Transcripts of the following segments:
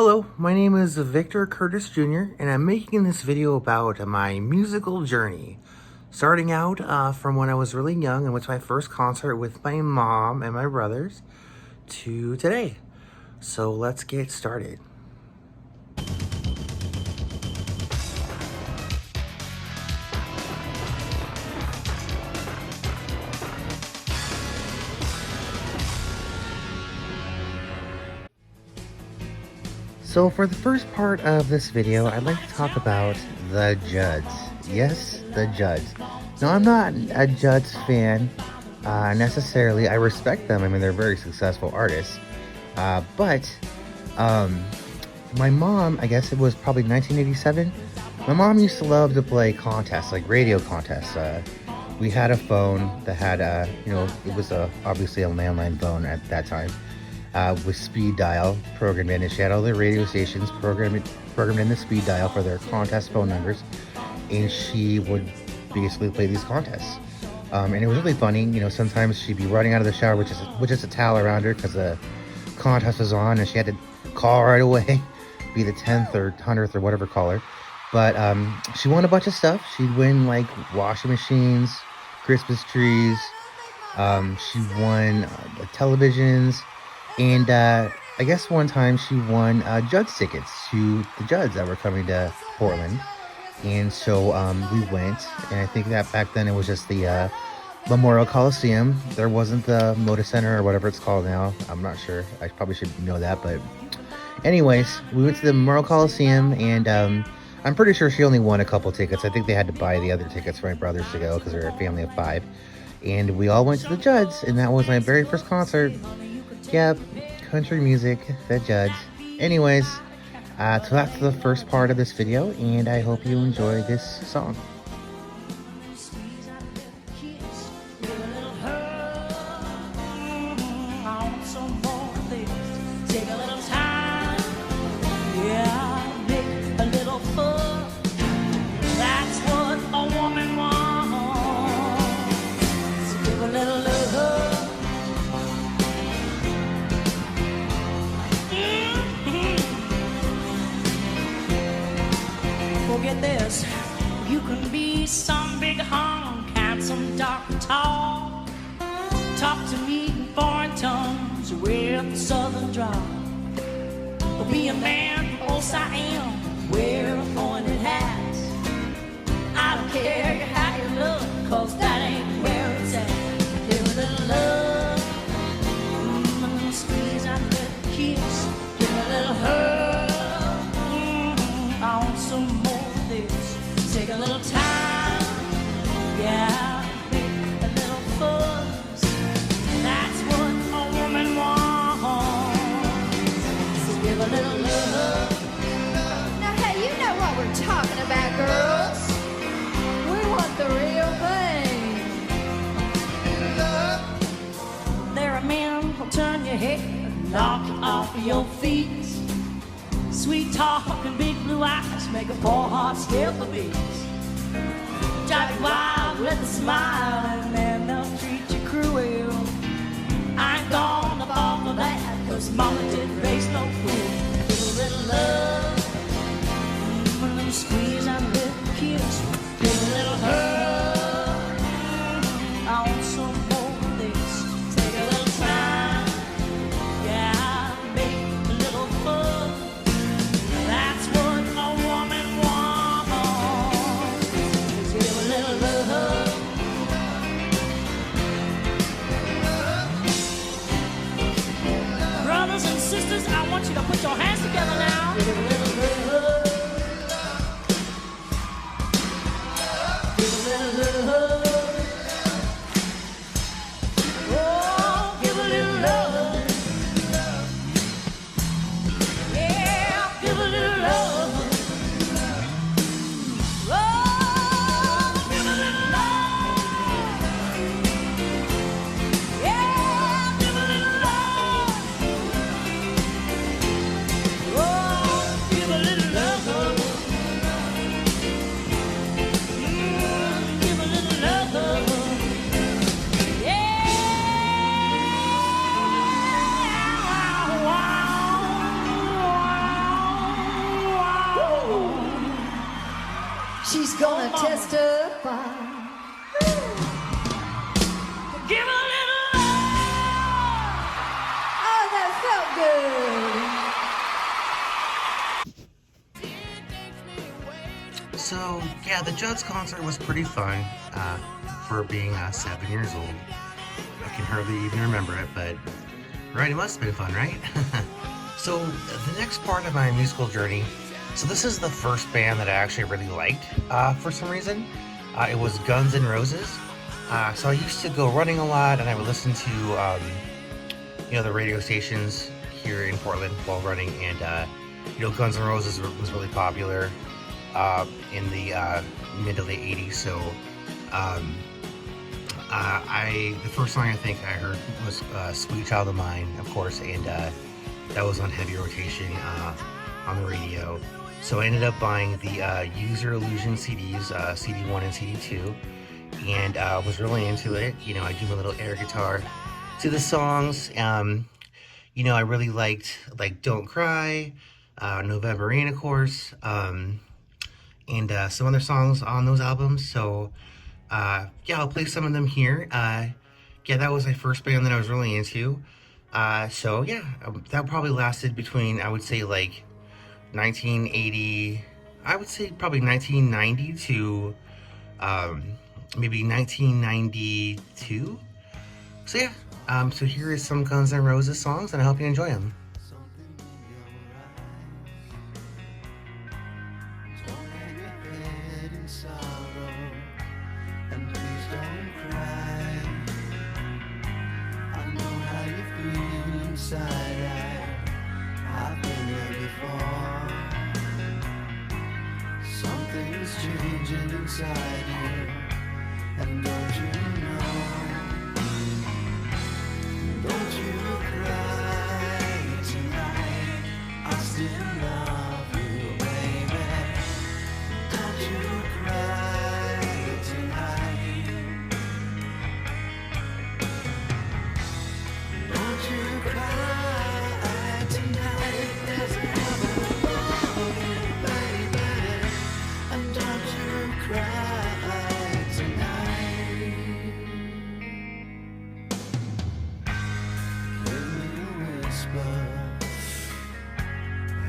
Hello, my name is Victor Curtis Jr., and I'm making this video about my musical journey. Starting out from when I was really young and went to my first concert with my mom and my brothers to today. So let's get started. So for the first part of this video, I'd like to talk about the Judds. Yes, the Judds. Now, I'm not a Judds fan necessarily. I respect them. I mean, they're very successful artists. But my mom, I guess it was probably 1987, my mom used to love to play contests, like radio contests. We had a phone that had, it was obviously a landline phone at that time. With speed dial programmed in, and she had all the radio stations programmed in the speed dial for their contest phone numbers, and she would basically play these contests. And it was really funny. You know, sometimes she'd be running out of the shower with just a towel around her because the contest was on, and she had to call right away, be the 10th or 100th or whatever caller. But she won a bunch of stuff. She'd win like washing machines, Christmas trees. She won televisions. And I guess one time she won Judds tickets to the Judds that were coming to Portland. And so we went, and I think that back then it was just the Memorial Coliseum. There wasn't the Moda Center or whatever it's called now. I'm not sure. I probably should know that. But anyways, we went to the Memorial Coliseum, and I'm pretty sure she only won a couple tickets. I think they had to buy the other tickets for my brothers to go because they're a family of 5. And we all went to the Judds, and that was my very first concert. Yep, country music, the Judds. Anyways, so that's the first part of this video, and I hope you enjoy this song. Get this, you can be some big hunk, handsome, dark and tall. Talk to me in foreign tongues with a southern drawl. Or be a man from old Siam, wear a pointed hat. I don't care how you look, cause that ain't where it's at. Give a little love, a little squeeze and a little kiss. Give a little hug, I want some more. Take a little time, yeah, make a little fuss. That's what a woman wants. So give a little love. Now, hey, you know what we're talking about, girls. We want the real thing. There are men who'll turn your head, knock you off of your feet. Sweet talk and big blue eyes make a poor heart skip a beat. Drive you wild with a smile, and then they'll treat you cruel. I ain't gonna fall for that, cause mama didn't raise no fool. Give a little love, a little squeeze and a little kiss. Give a little hug, I want some more of this. Take a little time, yeah, make a little fun. That's what a woman wants. Just give a little love. Brothers and sisters, I want you to put your hands together now. Give a little love. Give a little love. Oh, give a little love. Yeah, give a little love. Oh, give a little love. Yeah, give a little love. Oh, She's gonna testify. Give a little love. Oh, that felt good. So, yeah, the Judds concert was pretty fun for being 7 years old. I can hardly even remember it, but right, it must have been fun, right? So, the next part of my musical journey, so this is the first band that I actually really liked for some reason. It was Guns N' Roses. So I used to go running a lot, and I would listen to, the radio stations here in Portland while running, and, Guns N' Roses was really popular in the mid to late 80s, so the first song I think I heard was Sweet Child of Mine, of course, and that was on heavy rotation on the radio. So I ended up buying the User Illusion CDs, CD1 and CD2, and was really into it. I do my little air guitar to the songs. I really liked Don't Cry, November Rain, of course, and some other songs on those albums. So I'll play some of them here. That was my first band that I was really into. That probably lasted between, I would say, 1980, I would say probably 1990 to maybe 1992. So here is some Guns N' Roses songs, and I hope you enjoy them. I've been there before. Something's changing inside you, and don't you know? Don't you cry tonight, I still love you, baby. Don't you cry tonight. Don't you cry.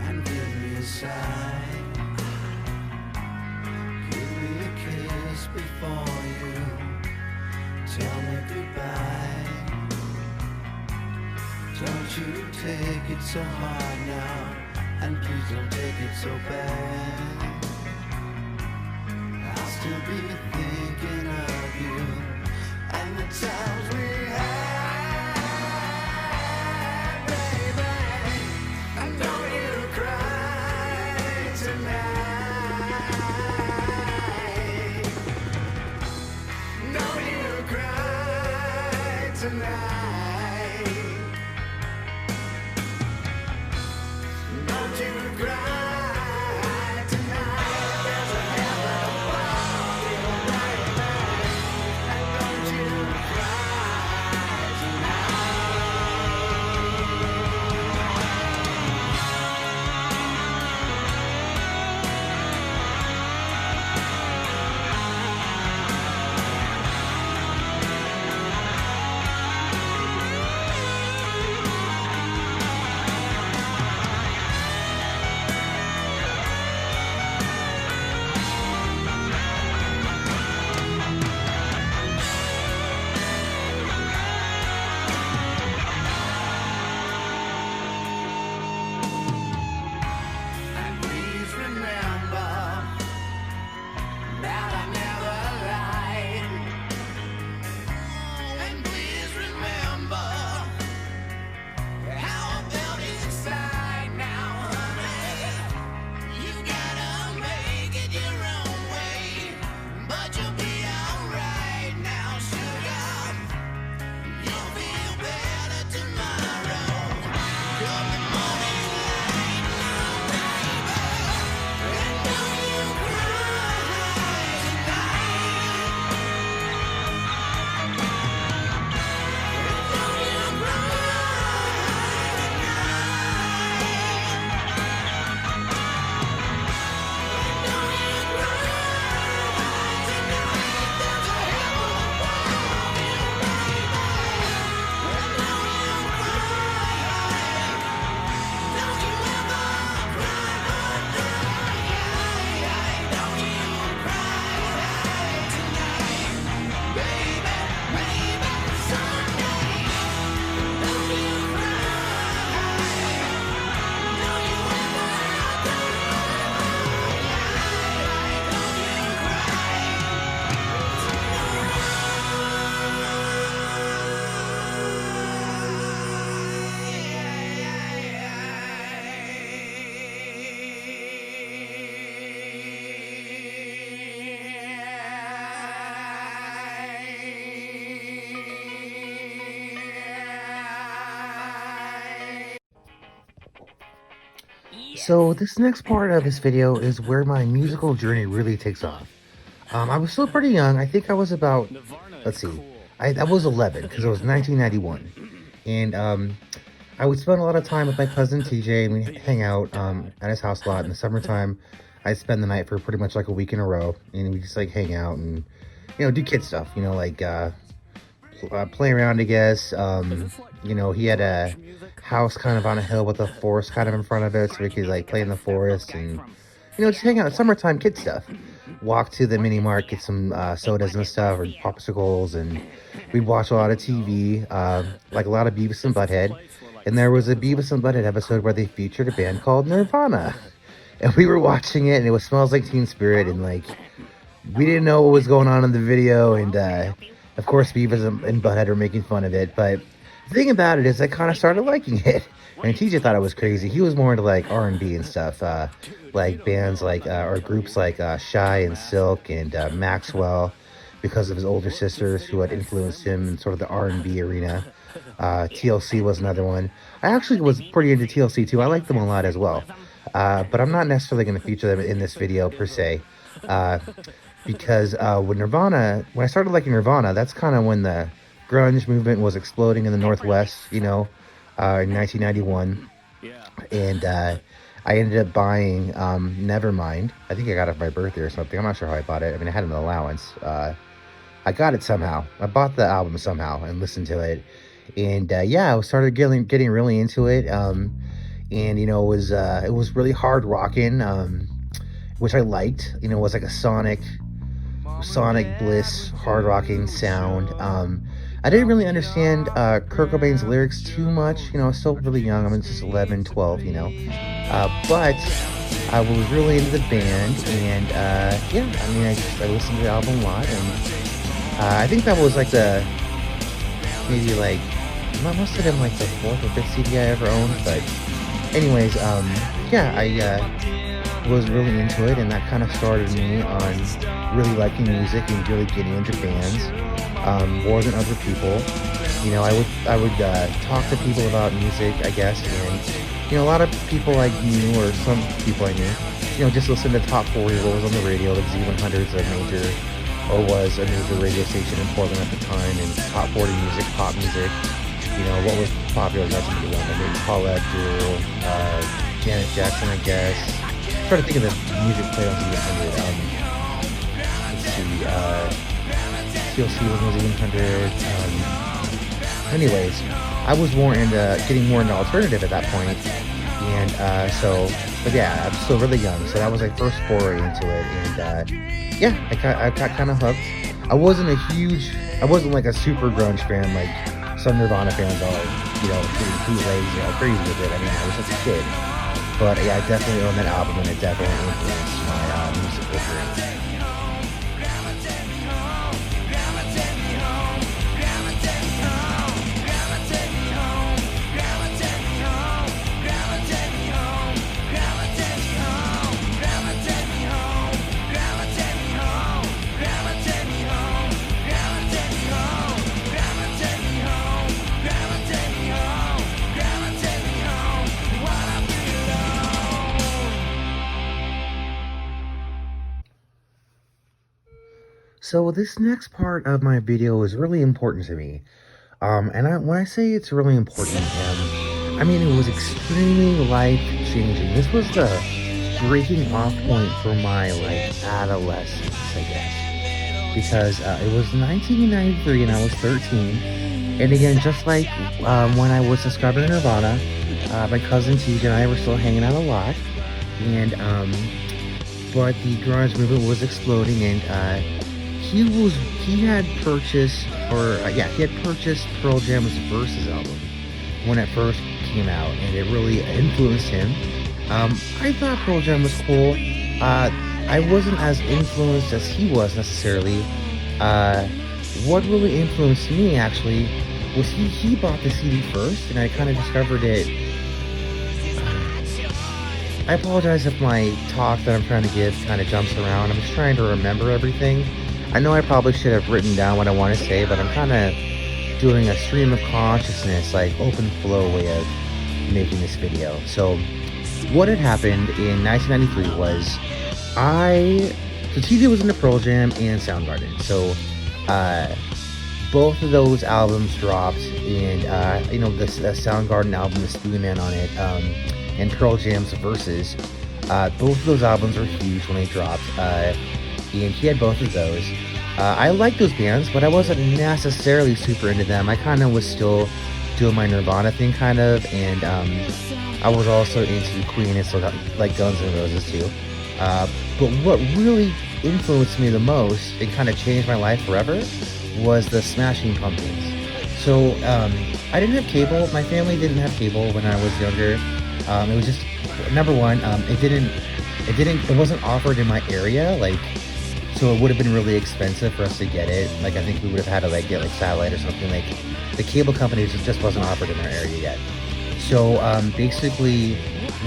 And give me a sigh. Give me a kiss before you tell me goodbye. Don't you take it so hard now, and please don't take it so bad. I'll still be thinking of you and the times we had. Tonight, don't you cry tonight. There's a heaven above you, baby, and don't you cry. So this next part of this video is where my musical journey really takes off. I was still pretty young. I think I was about, let's see, I was 11 because it was 1991. And I would spend a lot of time with my cousin TJ, and we'd hang out at his house a lot. In the summertime, I'd spend the night for pretty much like a week in a row. And we just like hang out and, do kid stuff, like play around, I guess. He had a house kind of on a hill with a forest kind of in front of it, so we could like play in the forest and, just hang out. Summertime kid stuff. Walk to the mini mart, get some sodas and stuff, or popsicles, and we'd watch a lot of TV, like a lot of Beavis and Butthead. And there was a Beavis and Butthead episode where they featured a band called Nirvana. And we were watching it, and it was Smells Like Teen Spirit, and like, we didn't know what was going on in the video, and of course Beavis and Butthead were making fun of it, but the thing about it is I kind of started liking it. And TJ thought it was crazy. He was more into like R&B and stuff, like bands like, or groups like Shy and Silk and Maxwell, because of his older sisters who had influenced him in sort of the R&B arena. TLC was another one. I actually was pretty into TLC too. I like them a lot as well. But I'm not necessarily going to feature them in this video per se. Because when I started liking Nirvana, that's kind of when the grunge movement was exploding in the Northwest, in 1991. And I ended up buying Nevermind. I think I got it for my birthday or something. I'm not sure how I bought it. I mean, I had an allowance. I got it somehow. I bought the album somehow and listened to it. And I started getting really into it. And it was really hard rocking, which I liked. It was like a Sonic Bliss hard rocking sound. I didn't really understand Kurt Cobain's lyrics too much. I was still really young. I was just 11, 12, but I was really into the band, and I listened to the album a lot, and I think that was like must have been like the 4th or 5th CD I ever owned. But anyways, I was really into it, and that kind of started me on really liking music and really getting into bands more than other people. I would talk to people about music, I guess, and a lot of people I knew, or some people I knew, just listen to Top 40, what was on the radio. Like Z100's was a major radio station in Portland at the time, and Top 40 music, pop music. What was popular in 1981, like Paulette, Janet Jackson, I guess. I'm trying to think of the music played on Z100. Let's see, TLC was on Z100. Anyways, I was getting more into alternative at that point, and I'm still really young, so that was my first foray into it, and I got kind of hooked. I wasn't like a super grunge fan like some Nirvana fans are, getting bootlegs, crazy with it. I mean, I was just a kid, but I definitely own that album, and it definitely influenced my musical career. So this next part of my video is really important to me. When I say it's really important, I mean it was extremely life-changing. This was the breaking off point for my adolescence, I guess, because it was 1993 and I was 13. And again, just like when I was discovering Nirvana, my cousin TJ and I were still hanging out a lot, and but the grunge movement was exploding, and he had purchased Pearl Jam's Versus album when it first came out, and it really influenced him. I thought Pearl Jam was cool. I wasn't as influenced as he was necessarily. What really influenced me actually was he bought the CD first, and I kind of discovered it. I apologize if my talk that I'm trying to give kind of jumps around. I'm just trying to remember everything. I know I probably should have written down what I want to say, but I'm kind of doing a stream of consciousness, like open flow way of making this video. So what had happened in 1993 was so TJ was into Pearl Jam and Soundgarden. So both of those albums dropped, and the Soundgarden album, the Steely Man on it, and Pearl Jam's Versus. Both of those albums were huge when they dropped, and he had both of those. I liked those bands, but I wasn't necessarily super into them. I kind of was still doing my Nirvana thing, kind of, and I was also into Queen and so like Guns N' Roses too. But what really influenced me the most and kind of changed my life forever was the Smashing Pumpkins. So I didn't have cable. My family didn't have cable when I was younger. It was just number one. It wasn't offered in my area, like, so it would have been really expensive for us to get it. Like, I think we would have had to like get like satellite or something. Like, the cable companies just wasn't offered in our area yet. So basically,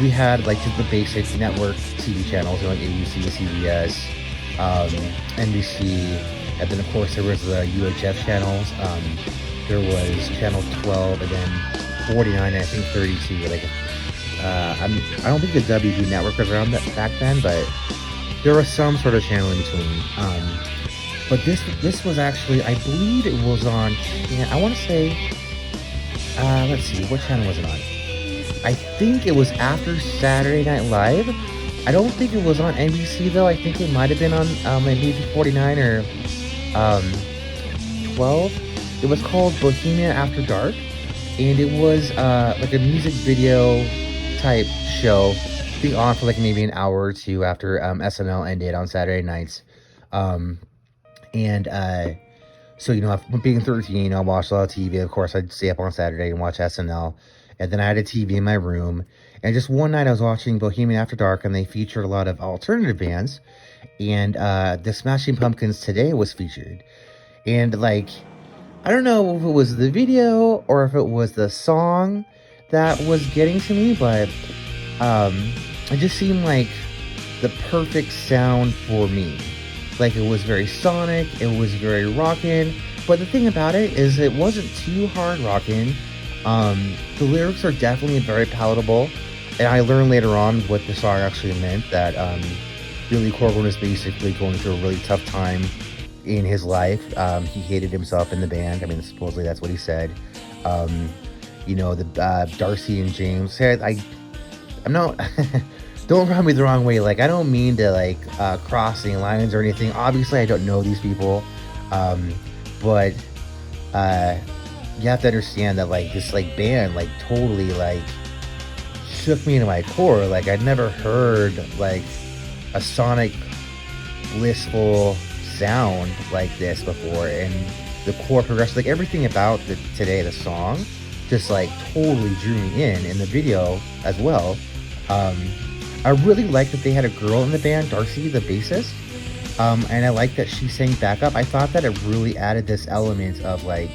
we had like just the basic network TV channels, like ABC, CBS, NBC, and then of course there was the UHF channels. There was channel 12, and then 49, and I think 32. Like, I don't think the WB network was around back then, but there was some sort of channel in between. But this was actually, I believe it was on, I want to say, let's see, what channel was it on? I think it was after Saturday Night Live. I don't think it was on NBC though. I think it might have been on maybe 49 or 12. It was called Bohemia After Dark, and it was like a music video type show, being on for like maybe an hour or two after SNL ended on Saturday nights. So being 13, I watched a lot of TV. Of course, I'd stay up on Saturday and watch SNL. And then I had a TV in my room. And just one night I was watching Bohemian After Dark, and they featured a lot of alternative bands. And the Smashing Pumpkins Today was featured. And like, I don't know if it was the video or if it was the song that was getting to me, but it just seemed like the perfect sound for me. Like, it was very sonic, it was very rockin', but the thing about it is it wasn't too hard rockin'. The lyrics are definitely very palatable, and I learned later on what the song actually meant, that Billy Corgan was basically going through a really tough time in his life. He hated himself in the band. I mean, supposedly that's what he said. Darcy and James said, I'm not don't rub me the wrong way, like, I don't mean to like cross any lines or anything. Obviously I don't know these people, but you have to understand that like this like band like totally like shook me into my core. Like, I'd never heard like a sonic blissful sound like this before, and the core progression, like everything about the song just like totally drew me in the video as well. I really liked that they had a girl in the band, Darcy, the bassist, and I liked that she sang backup. I thought that it really added this element of like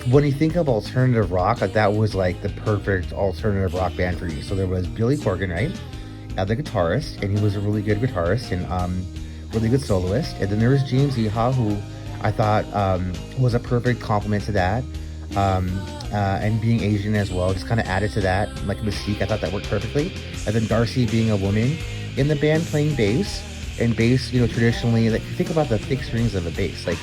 when you think of alternative rock, like that was like the perfect alternative rock band for you. So there was Billy Corgan, right, the guitarist, and he was a really good guitarist and really good soloist. And then there was James Iha, who I thought was a perfect complement to that. And being Asian as well just kind of added to that, like mystique. I thought that worked perfectly. And then Darcy being a woman in the band playing bass, and bass, traditionally, like, think about the thick strings of a bass. Like,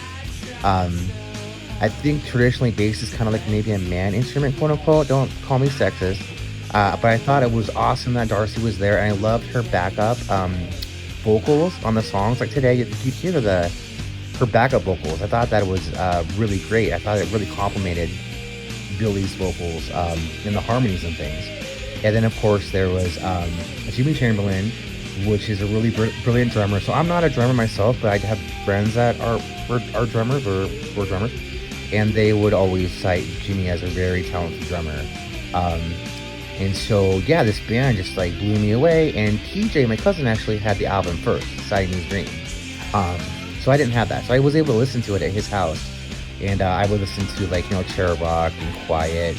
I think traditionally bass is kind of like maybe a man instrument, quote unquote. Don't call me sexist. But I thought it was awesome that Darcy was there, and I loved her backup vocals on the songs. Like today, you hear her backup vocals. I thought that was really great. I thought it really complimented Billy's vocals and the harmonies and things. And then of course there was Jimmy Chamberlin, which is a really brilliant drummer. So I'm not a drummer myself, but I have friends that are drummers or were drummers, and they would always cite Jimmy as a very talented drummer. And so yeah, this band just like blew me away. And TJ, my cousin, actually had the album first, Siamese Dream. So I didn't have that, so I was able to listen to it at his house. And I would listen to like, Terror Rock and Quiet.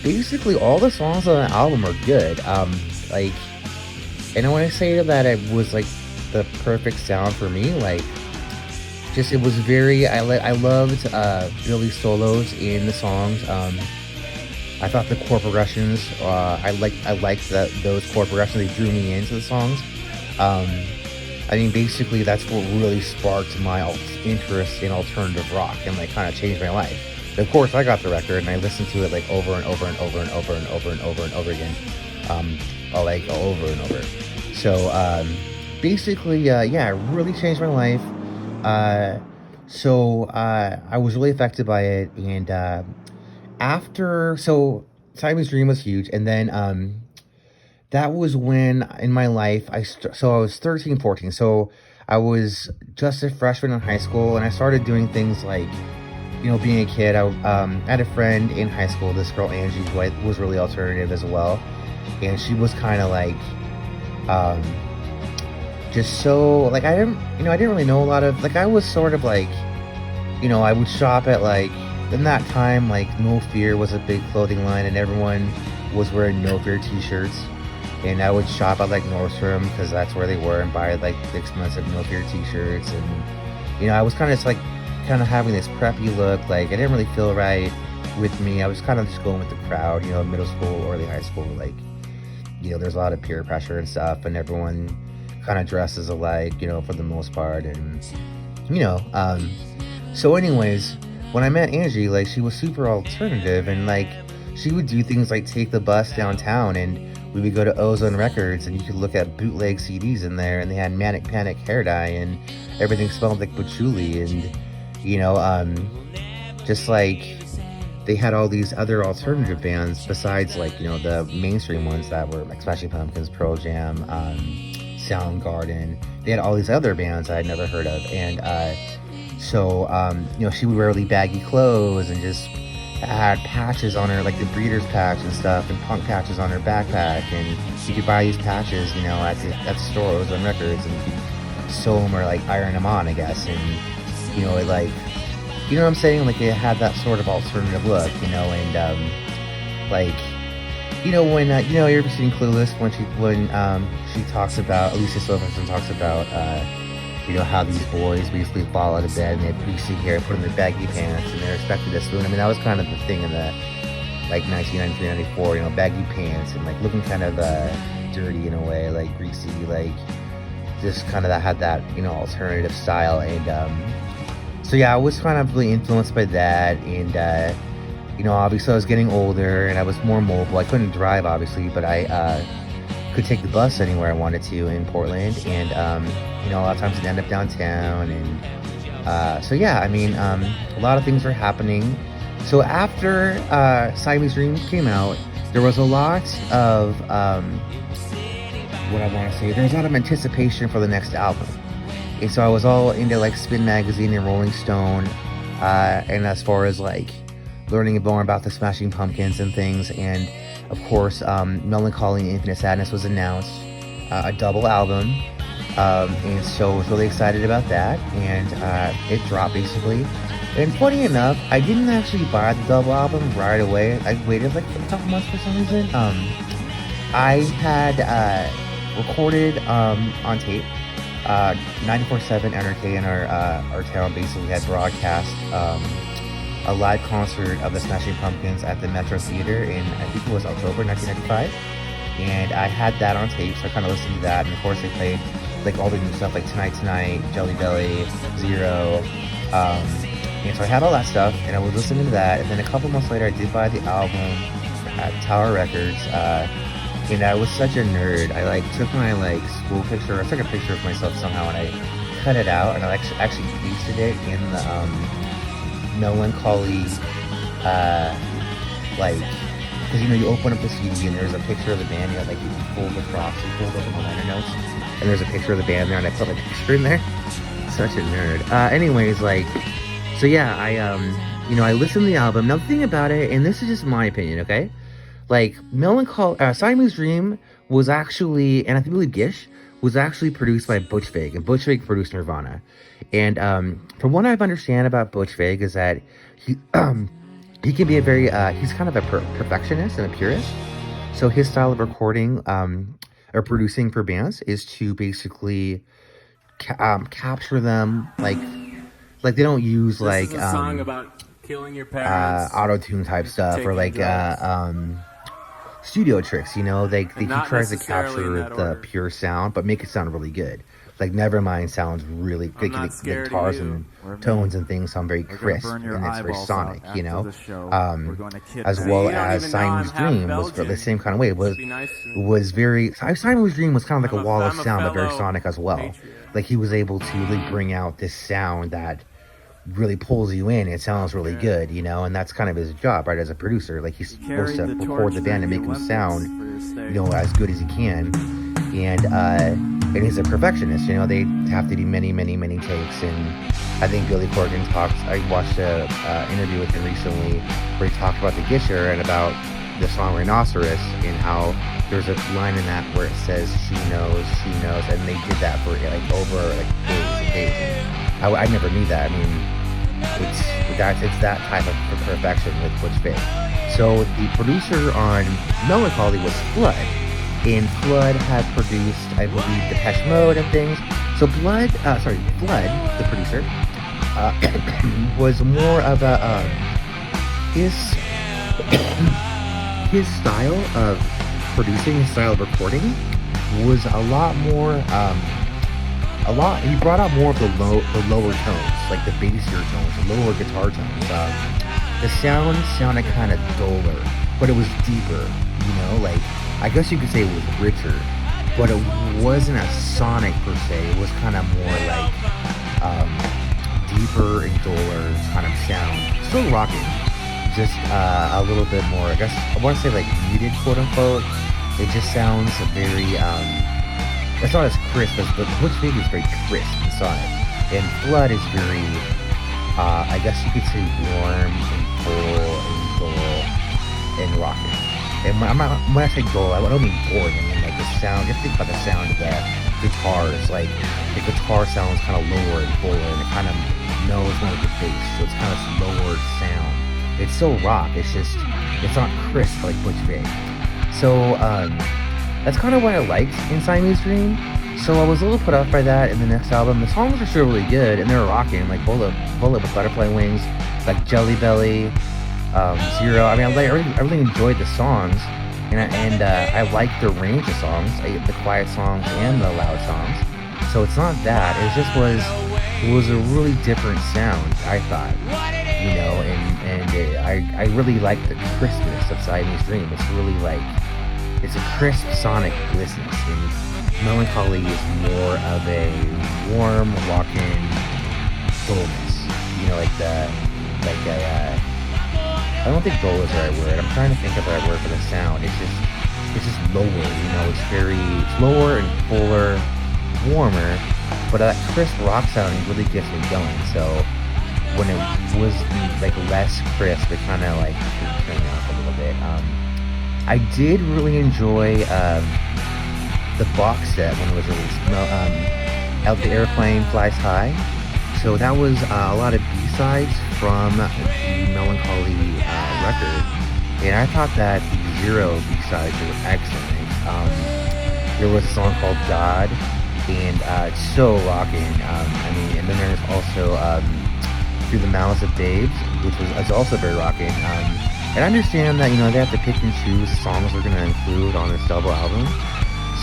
Basically all the songs on the album are good. And when I say that it was like the perfect sound for me, like, just, it was very, I loved Billy's solos in the songs. I thought the chord progressions, I liked those chord progressions. They drew me into the songs. Um, I mean, basically, that's what really sparked my interest in alternative rock and like kind of changed my life. Of course, I got the record and I listened to it like over and over and over and over and over and over and over again, like over and over. So basically, yeah, it really changed my life. I was really affected by it, and Simon's Dream was huge, and then that was when in my life so I was 13, 14. So I was just a freshman in high school, and I started doing things like, being a kid. I had a friend in high school, this girl Angie, who was really alternative as well, and she was kind of like um just so like I didn't really know a lot of, like, I was sort of like, I would shop at, like, in that time, like, No Fear was a big clothing line and everyone was wearing No Fear t-shirts, and I would shop at like Nordstrom because that's where they were and buy like the expensive No Fear t-shirts. And I was kind of having this preppy look. Like, I didn't really feel right with me. I was kind of just going with the crowd, middle school, early high school, like, there's a lot of peer pressure and stuff, and everyone kind of dresses alike, for the most part. And so anyways, when I met Angie, like, she was super alternative, and like she would do things like take the bus downtown, and we would go to Ozone Records, and you could look at bootleg CDs in there, and they had Manic Panic hair dye, and everything smelled like patchouli, and just like they had all these other alternative bands besides, like, the mainstream ones that were like Smashing Pumpkins, Pearl Jam, Soundgarden. They had all these other bands I had never heard of, and she would wear really baggy clothes and just had patches on her, like the Breeders patch and stuff, and punk patches on her backpack, and you could buy these patches, at the store, Ozone Records, and you could sew them or like iron them on, I guess, and it, like, what I'm saying, like, it had that sort of alternative look, and like, when you ever seen Clueless, when she talks about, Alicia Silverstone talks about how these boys basically fall out of bed and they have greasy hair, put in their baggy pants, and they're expected to spoon. I mean, that was kind of the thing in the, like, 1993, 94, baggy pants and, like, looking kind of dirty in a way, like, greasy, like, just kind of that had that, alternative style. And so, yeah, I was kind of really influenced by that. And, obviously I was getting older and I was more mobile. I couldn't drive, obviously, but I could take the bus anywhere I wanted to in Portland. And, a lot of times I'd end up downtown. And so, yeah, I mean, a lot of things were happening. So after Siamese Dream came out, there was a lot of, what I want to say, there was a lot of anticipation for the next album. And so I was all into, like, Spin Magazine and Rolling Stone, and as far as, like, learning more about the Smashing Pumpkins and things. And of course, Melancholy and Infinite Sadness was announced, a double album, and so I was really excited about that. And it dropped, basically. And funny enough, I didn't actually buy the double album right away. I waited like a couple months for some reason. I had recorded on tape 94.7 NRK in our town basically had broadcast a live concert of the Smashing Pumpkins at the Metro Theater in, I think it was October 1995, and I had that on tape, so I kind of listened to that. And of course they played like all the new stuff like Tonight Tonight, Jelly Belly, Zero, and so I had all that stuff and I was listening to that. And then a couple months later I did buy the album at Tower Records, and I was such a nerd. I like took my like school picture, I took a picture of myself somehow, and I cut it out and I actually pasted it in the Melancholy, like, because you open up the CD and there's a picture of the band. You like, you fold across, you fold up the liner notes, and there's a picture of the band there, and I put my picture in there. Such a nerd. Anyways, like, so yeah, I listened to the album. Now the thing about it, and this is just my opinion, okay? Like, Siamese Dream was actually, and I believe Gish was actually produced by Butch Vig, and Butch Vig produced Nirvana. And from what I understand about Butch Vig is that he can be a very he's kind of a perfectionist and a purist. So his style of recording or producing for bands is to basically capture them like they don't use like This is a song about killing your parents, auto-tune type stuff, or like studio tricks, you know, they keep not trying to necessarily in capture that the order. pure sound, but make it sound really good. Like Nevermind sounds really I'm good. not The scared of guitars you and tones and things sound very We're gonna crisp, burn your and it's very eyeballs sonic, out you know. after the show. We're going to As kidnap well You don't as even know I'm Siamese half Dream was for the Belgian. same kind of way. It Just be nice to me. was very Siamese Dream was kind of like a wall of I'm a sound, but very fellow sonic as well. patriot. Like he was able to really bring out this sound that really pulls you in. It sounds really good, you know, and that's kind of his job, right? As a producer, like he's supposed to record the band and make them sound, you know, as good as he can. And he's a perfectionist, you know. They have to do many takes, and I think Billy Corgan talks. I watched a interview with him recently where he talked about the Gisher and about the song Rhinoceros, and how there's a line in that where it says she knows, and they did that for like over like days and days. And I never knew that. I mean, it's that type of perfection with Butch Vig. So the producer on Melancholy was Flood, and Flood had produced, I believe, Depeche Mode and things. So Flood, the producer, was more of a his style of producing, his style of recording was a lot more. He brought out more of the lower tones, like the bassier tones, the lower guitar tones. The sound sounded kind of duller, but it was deeper. You know, like I guess you could say it was richer, but it wasn't a sonic per se. It was kind of more like deeper and duller kind of sound. Still rocking, just a little bit more. I guess I want to say like muted, quote unquote. It just sounds very. It's not as crisp as, but Butch Vig is very crisp and sonic, and Flood is very, I guess you could say warm and full and dull and rocking. And when I say dull, I don't mean boring. I mean like the sound. You have to think about the sound of the guitars. Like the guitar sounds kind of lower and fuller, and it kind of knows more like the bass, so it's kind of lower sound. It's still rock. It's just it's not crisp like Butch Vig. So that's kind of what I liked in Siamese Dream. So I was a little put off by that in the next album. The songs are still really good, and they're rocking, like Bullet with Butterfly Wings, like Jelly Belly, Zero. I mean, I really enjoyed the songs, and I like the range of songs, the quiet songs and the loud songs. So it's not that. It was a really different sound, I thought, you know, and I really like the crispness of Siamese Dream. It's really like, it's a crisp sonic glistness, and Melancholy is more of a warm, rocking dullness. You know, I don't think dull is the right word. I'm trying to think of the right word for the sound. It's just lower. You know, it's lower and fuller, warmer, but that crisp rock sound really gets me going. So when it was like less crisp, it kind of like turned me off a little bit. I did really enjoy the box set when it was released. Out the Airplane Flies High. So that was a lot of B-sides from the Melancholy record, and I thought that the Zero B-sides were excellent. There was a song called God, and it's so rocking. And then there's also Through the Mouths of Babes, which is also very rocking. And I understand that, you know, they have to pick and choose the songs they're going to include on this double album.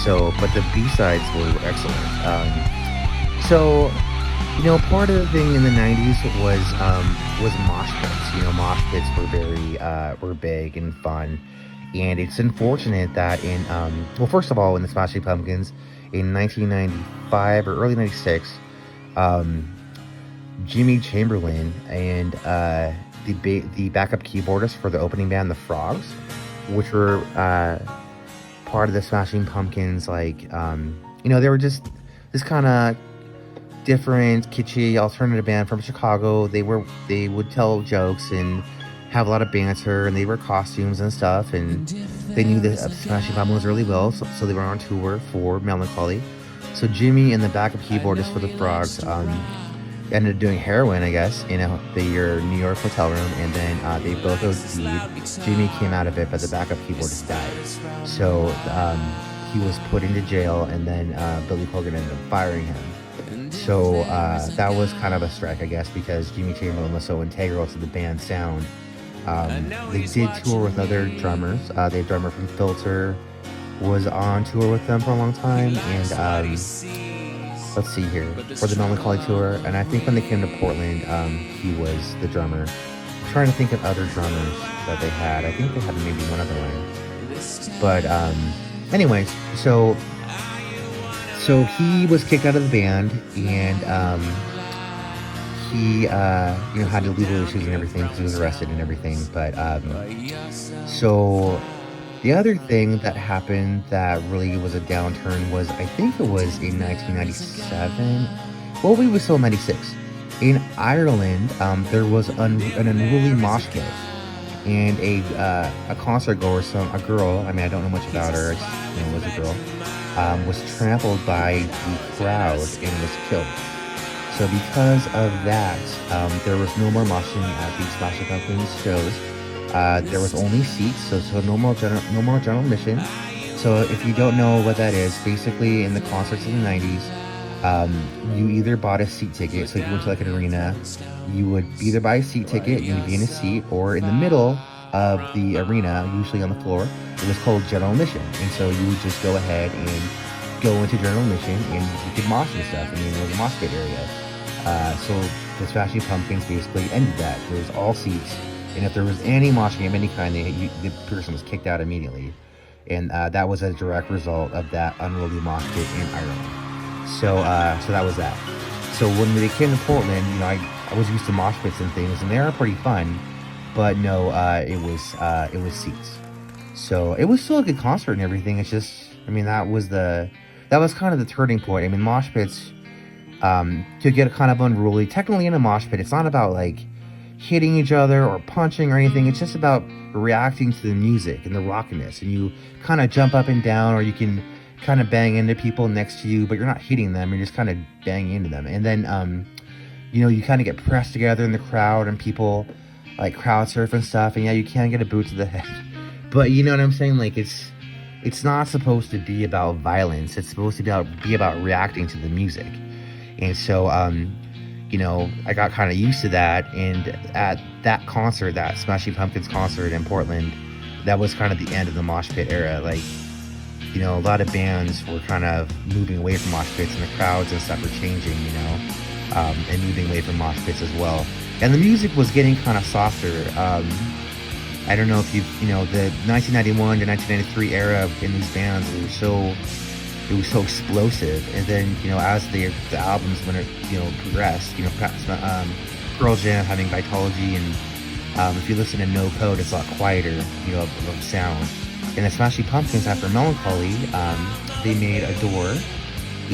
So, but the B-sides were excellent. So, you know, part of the thing in the 90s was mosh pits. You know, mosh pits were big and fun. And it's unfortunate that well, first of all, in the Smashing Pumpkins, in 1995 or early 96, Jimmy Chamberlin and the backup keyboardist for the opening band, the Frogs, which were part of the Smashing Pumpkins, like, you know, they were just this kind of different, kitschy, alternative band from Chicago. They would tell jokes and have a lot of banter, and they wear costumes and stuff, and they knew the Smashing Pumpkins really well, so they were on tour for Melancholy. So Jimmy and the backup keyboardist for the Frogs ended up doing heroin, I guess, in their New York hotel room, and then they both OD'd. Jimmy came out of it, but the backup keyboardist died. So he was put into jail, and then Billy Corgan ended up firing him. So that was kind of a strike, I guess, because Jimmy Chamberlin was so integral to the band's sound. They did tour with other drummers. The drummer from Filter was on tour with them for a long time, and let's see here, for the Melancholy tour. And I think when they came to Portland, he was the drummer. I'm trying to think of other drummers that they had. I think they had maybe one other one. But anyways, so he was kicked out of the band, and he had illegal issues and everything because he was arrested and everything. But so the other thing that happened that really was a downturn was, I think it was in 1997. Well, we were still in 96. In Ireland, there was an unruly mosh pit, and a concert goer, a girl. I mean, I don't know much about her. It was a girl. Was trampled by the crowd and was killed. So because of that, there was no more moshing at these Smashing Pumpkins shows. There was only seats, so no more general admission. So if you don't know what that is, basically in the concerts in the 90s, you either bought a seat ticket, so if you went to like an arena, you would either buy a seat ticket, you would be in a seat, or in the middle of the arena, usually on the floor, it was called general admission. And so you would just go ahead and go into general admission, and you could mosh and stuff. I mean, it was a mosh pit area. So the Smashing Pumpkins basically ended that. There was all seats, and if there was any moshing of any kind, the person was kicked out immediately. And that was a direct result of that unruly mosh pit in Ireland. So that was that. So when they came to Portland, I was used to mosh pits and things, and they are pretty fun. But no, it was seats. So it was still a good concert and everything. It's just, I mean, that was kind of the turning point. I mean, mosh pits could get kind of unruly. Technically, in a mosh pit, it's not about like hitting each other or punching or anything. It's just about reacting to the music and the rockiness, and you kind of jump up and down, or you can kind of bang into people next to you, but you're not hitting them. You're just kind of banging into them, and then you kind of get pressed together in the crowd, and people like crowd surf and stuff, and yeah, you can get a boot to the head. But you know what I'm saying? Like, it's not supposed to be about violence. It's supposed to be about reacting to the music. And so, I got kind of used to that. And at that concert, that Smashing Pumpkins concert in Portland, that was kind of the end of the mosh pit era. Like, a lot of bands were kind of moving away from mosh pits, and the crowds and stuff were changing, and moving away from mosh pits as well. And the music was getting kind of softer. I don't know if the 1991 to 1993 era in these bands, it was so explosive. And then, as the albums progressed, Pearl Jam having Vitalogy, and if you listen to No Code, it's a lot quieter, of sound. And the Smashing Pumpkins, after Melancholy, they made Adore,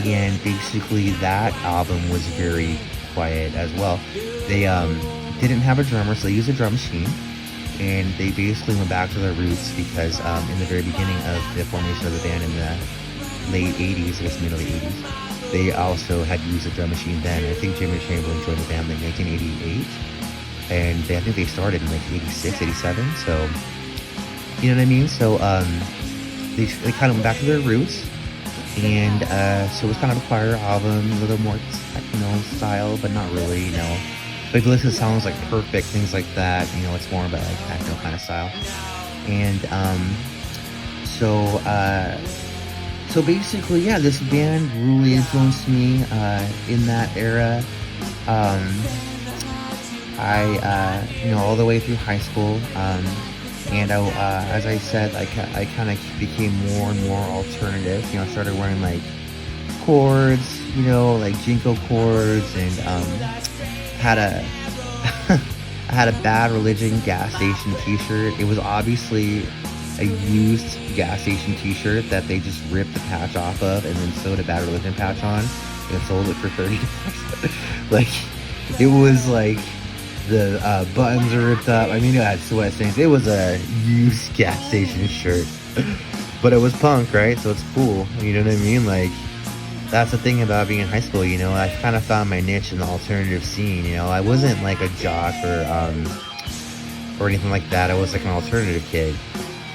and basically that album was very quiet as well. They didn't have a drummer, so they used a drum machine, and they basically went back to their roots because in the very beginning of the formation of the band in the late 80s, I guess middle 80s, they also had used a drum machine then. I think Jimmy Chamberlin joined the band in 1988, and I think they started in like 86, 87, so you know what I mean? So they kind of went back to their roots. And so it was kind of a quieter album, a little more techno style, but not really, But if you listen to songs like Perfect, things like that, it's more about like techno kind of style. And so basically, yeah, this band really influenced me in that era. I all the way through high school. And as I said, I kind of became more and more alternative. I started wearing like cords, like Jinko cords, and had a I had a Bad Religion gas station t-shirt. It was obviously a used gas station t-shirt that they just ripped the patch off of and then sewed a Bad Religion patch on and sold it for $30. Like, it was like the buttons are ripped up. I mean, it had sweat stains. It was a used gas station shirt, but it was punk, right? So it's cool. You know what I mean? Like, that's the thing about being in high school. I kind of found my niche in the alternative scene. I wasn't like a jock or anything like that. I was like an alternative kid.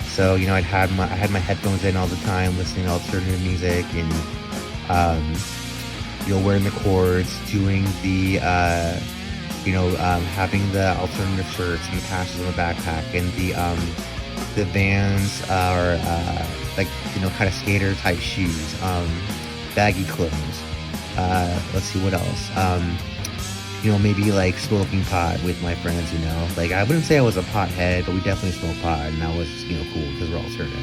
So I had my headphones in all the time, listening to alternative music, and wearing the cords, doing the, having the alternative shirts and the patches on the backpack, and the Vans are, kind of skater type shoes, baggy clothes. Let's see what else. Maybe like smoking pot with my friends, like I wouldn't say I was a pothead, but we definitely smoked pot, and that was, cool because we're alternative,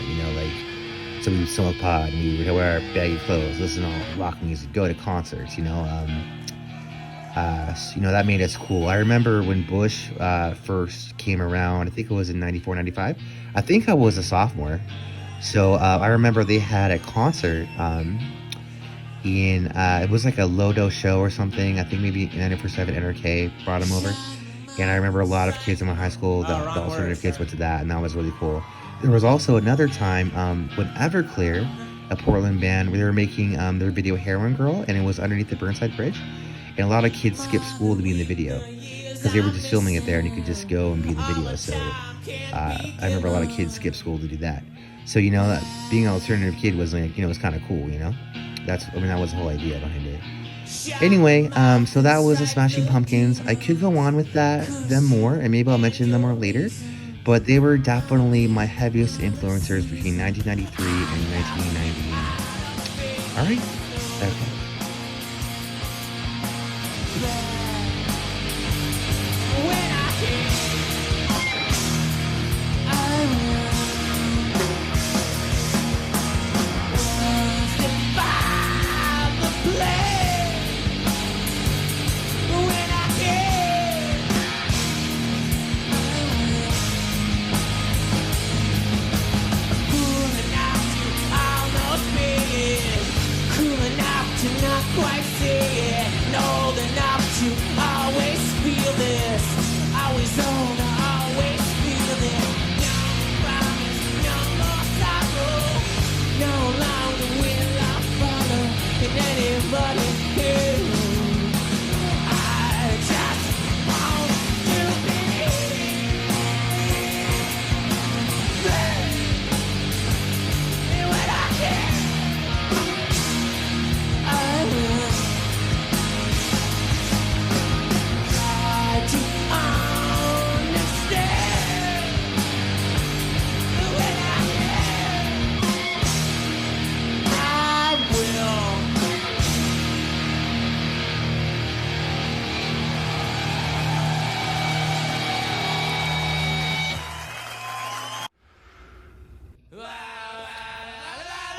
so we would smoke pot and we would wear baggy clothes, listen to all rock music, go to concerts, that made us cool. I remember when Bush first came around, I think it was in 94, 95. I think I was a sophomore. So I remember they had a concert it was like a Lodo show or something. I think maybe 94.7 NRK brought them over. And I remember a lot of kids in my high school, the alternative kids went to that, and that was really cool. There was also another time when Everclear, a Portland band, where they were making their video Heroin Girl, and it was underneath the Burnside Bridge. And a lot of kids skipped school to be in the video because they were just filming it there, and you could just go and be in the video. So I remember a lot of kids skipped school to do that. So, that being an alternative kid was like, was kind of cool, that was the whole idea behind it. Anyway, so that was the Smashing Pumpkins. I could go on with them more, and maybe I'll mention them more later, but they were definitely my heaviest influencers between 1993 and 1999. All right? Okay.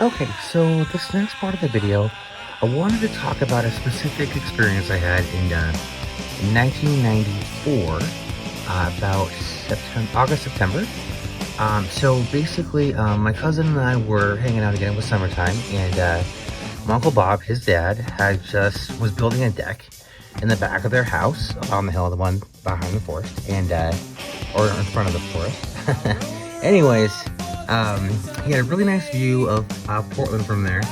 Okay, so this next part of the video, I wanted to talk about a specific experience I had in 1994, about August, September. So basically, my cousin and I were hanging out again. It was summertime, and my Uncle Bob, his dad, was building a deck in the back of their house on the hill, the one behind the forest, and or in front of the forest. Anyways, he had a really nice view of Portland from there,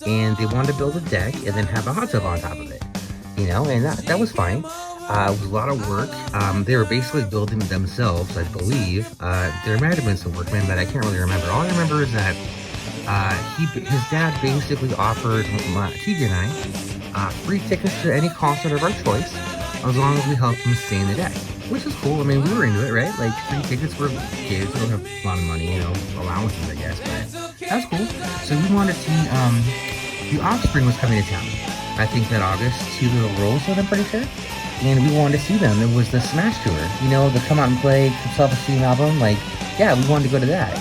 and they wanted to build a deck and then have a hot tub on top of it, and that was fine. It was a lot of work. They were basically building it themselves, I believe. There might have been some workmen, but I can't really remember. All I remember is that his dad basically offered TJ and I free tickets to any concert of our choice, as long as we helped him stay in the deck, which is cool. I mean, we were into it, right? Like, free tickets for kids. We don't have a lot of money, allowances, I guess, but that's cool. So we wanted to see, The Offspring was coming to town, I think that August, to Little Rosewood, I'm pretty sure. And we wanted to see them. It was the Smash Tour, the Come Out and Play Self-Esteem album. Like, yeah, we wanted to go to that.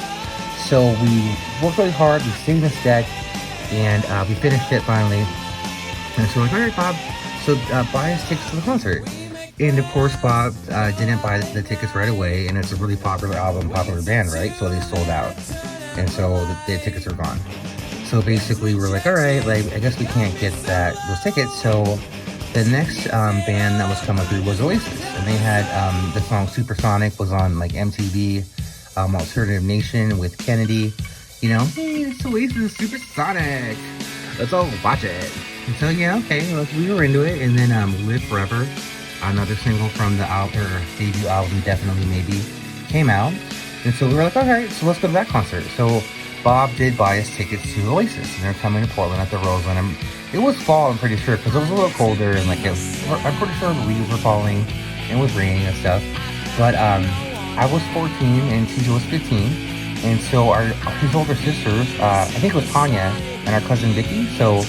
So we worked really hard, we stayed in this deck, and we finished it finally. And so we're like, all right, Bob, so buy us tickets to the concert. And of course, Bob didn't buy the tickets right away, and it's a really popular album, popular band, right? So they sold out. And so the tickets are gone. So basically, we're like, all right, like, I guess we can't get those tickets. So the next band that was coming through was Oasis, and they had the song Supersonic was on like MTV, Alternative Nation with Kennedy. Hey, it's Oasis, Supersonic. Let's all watch it. And so yeah, okay, well, we were into it. And then Live Forever, another single from the debut album, Definitely Maybe, came out. And so we were like, all right, so let's go to that concert. So Bob did buy us tickets to Oasis, and they're coming to Portland at the Roseland. It was fall, I'm pretty sure, because it was a little colder and like I'm pretty sure the leaves were falling and it was raining and stuff. But I was 14 and TJ was 15, and so his older sisters, I think it was Tanya and our cousin Vicky. So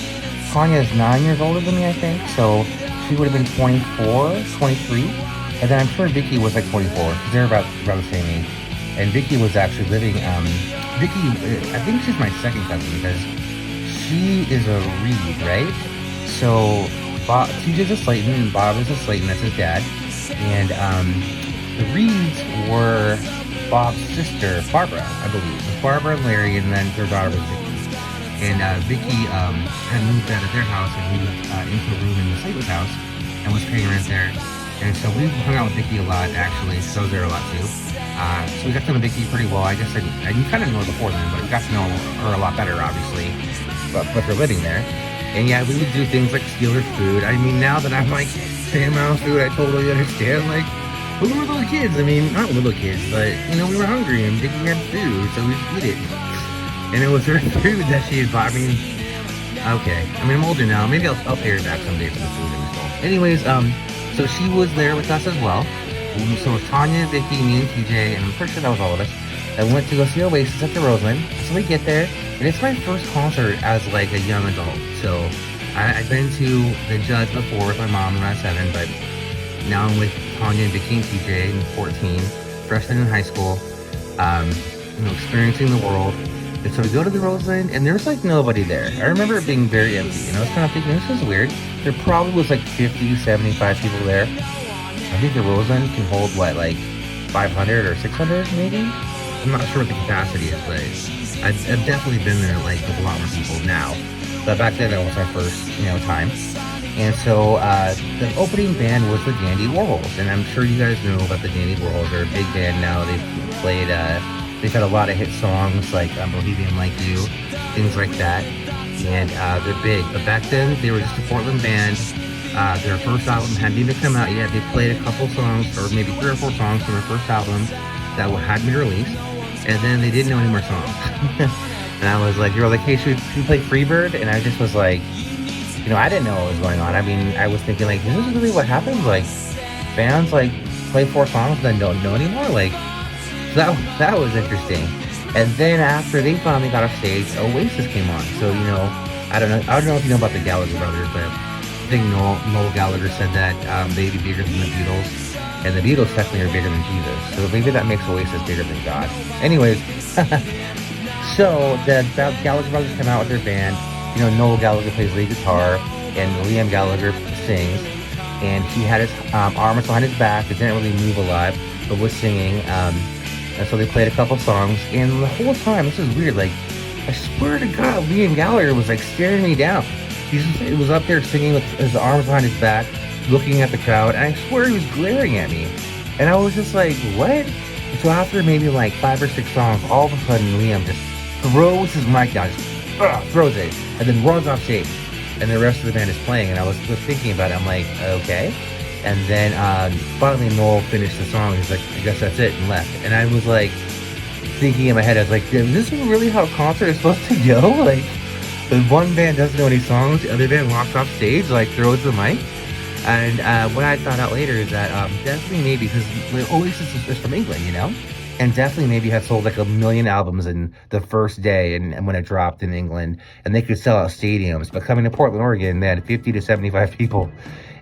Tanya is 9 years older than me, I think. So she would have been 24, 23, and then I'm sure Vicky was like 24 because they're about the same age. And Vicky was actually living. Vicky, I think she's my second cousin because she is a Reed, right? So TJ's a Slayton and Bob is a Slayton. That's his dad. And the Reeds were Bob's sister, Barbara, I believe. So Barbara and Larry, and then their daughter was Vicky. And Vicky had moved out of their house and moved into a room in the Slayton's house and was paying rent there. And so we hung out with Vicky a lot, actually. So was there a lot too. So we got to know Vicky pretty well. I guess I kind of knew her before then, but we got to know her a lot better, obviously, but her living there. And yeah, we would do things like steal her food. I mean, now that I'm like paying my own food, I totally understand. Like, we were little kids. I mean, not little kids, but you know, we were hungry and Vicky had food, so we'd eat it. And it was her food that she had bought me. Okay, I mean, I'm older now. Maybe I'll pay her back someday for the food that we stole. Anyways, so she was there with us as well. So it was Tanya, Vicky, me, and TJ, and I'm pretty sure that was all of us. And we went to go see Oasis at the Roseland. So we get there, and it's my first concert as like a young adult. So I've been to the Judds before with my mom when I was 7, but now I'm with Tanya and Vicky and TJ, and 14, freshman in high school, you know, experiencing the world. And so we go to the Roseland, and there's like nobody there. I remember it being very empty, and I was kind of thinking, this is weird. There probably was like 50, 75 people there. I think the Roseland can hold, what, like 500 or 600 maybe? I'm not sure what the capacity is, but I've definitely been there like with a lot more people now. But back then, that was my first, you know, time. And so the opening band was the Dandy Warhols, and I'm sure you guys know about the Dandy Warhols. They're a big band now. They've played, they've had a lot of hit songs like Bohemian Like You, things like that. And they're big. But back then, they were just a Portland band. Their first album hadn't even come out yet. They played a couple songs, or maybe 3 or 4 songs from their first album that hadn't been released, and then they didn't know any more songs. And I was like, you were like, hey, should we play Freebird? And I just was like, you know, I didn't know what was going on. I mean, I was thinking like, is this really what happens? Like, bands like play 4 songs and then don't know anymore? Like, that was interesting. And then after they finally got off stage, Oasis came on. So, you know, I don't know if you know about the Gallagher brothers, but I think Noel Gallagher said that they'd be bigger than the Beatles, and the Beatles technically are bigger than Jesus, so maybe that makes Oasis bigger than God. Anyways, so the Gallagher brothers come out with their band. You know, Noel Gallagher plays lead guitar, and Liam Gallagher sings, and he had his arms behind his back. It didn't really move a lot, but was singing, and so they played a couple songs, and the whole time, this is weird, like, I swear to God, Liam Gallagher was like staring me down. He was up there singing with his arms behind his back, looking at the crowd, and I swear he was glaring at me. And I was just like, what? And so after maybe like 5 or 6 songs, all of a sudden Liam just throws his mic down, just throws it, and then runs off stage. And the rest of the band is playing, and I was thinking about it, I'm like, okay. And then finally Noel finished the song, he's like, I guess that's it, and left. And I was like, thinking in my head, I was like, is this really how a concert is supposed to go? Like, the one band doesn't know any songs, the other band walks off stage, like throws the mic. And what I found out later is that definitely maybe, because Oasis is from England, you know? And definitely maybe had sold like 1 million albums in the first day and when it dropped in England. And they could sell out stadiums. But coming to Portland, Oregon, they had 50 to 75 people.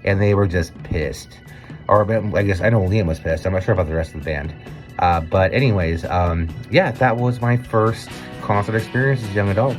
And they were just pissed. Or I guess, I know Liam was pissed. I'm not sure about the rest of the band. But anyways, yeah, that was my first concert experience as a young adult.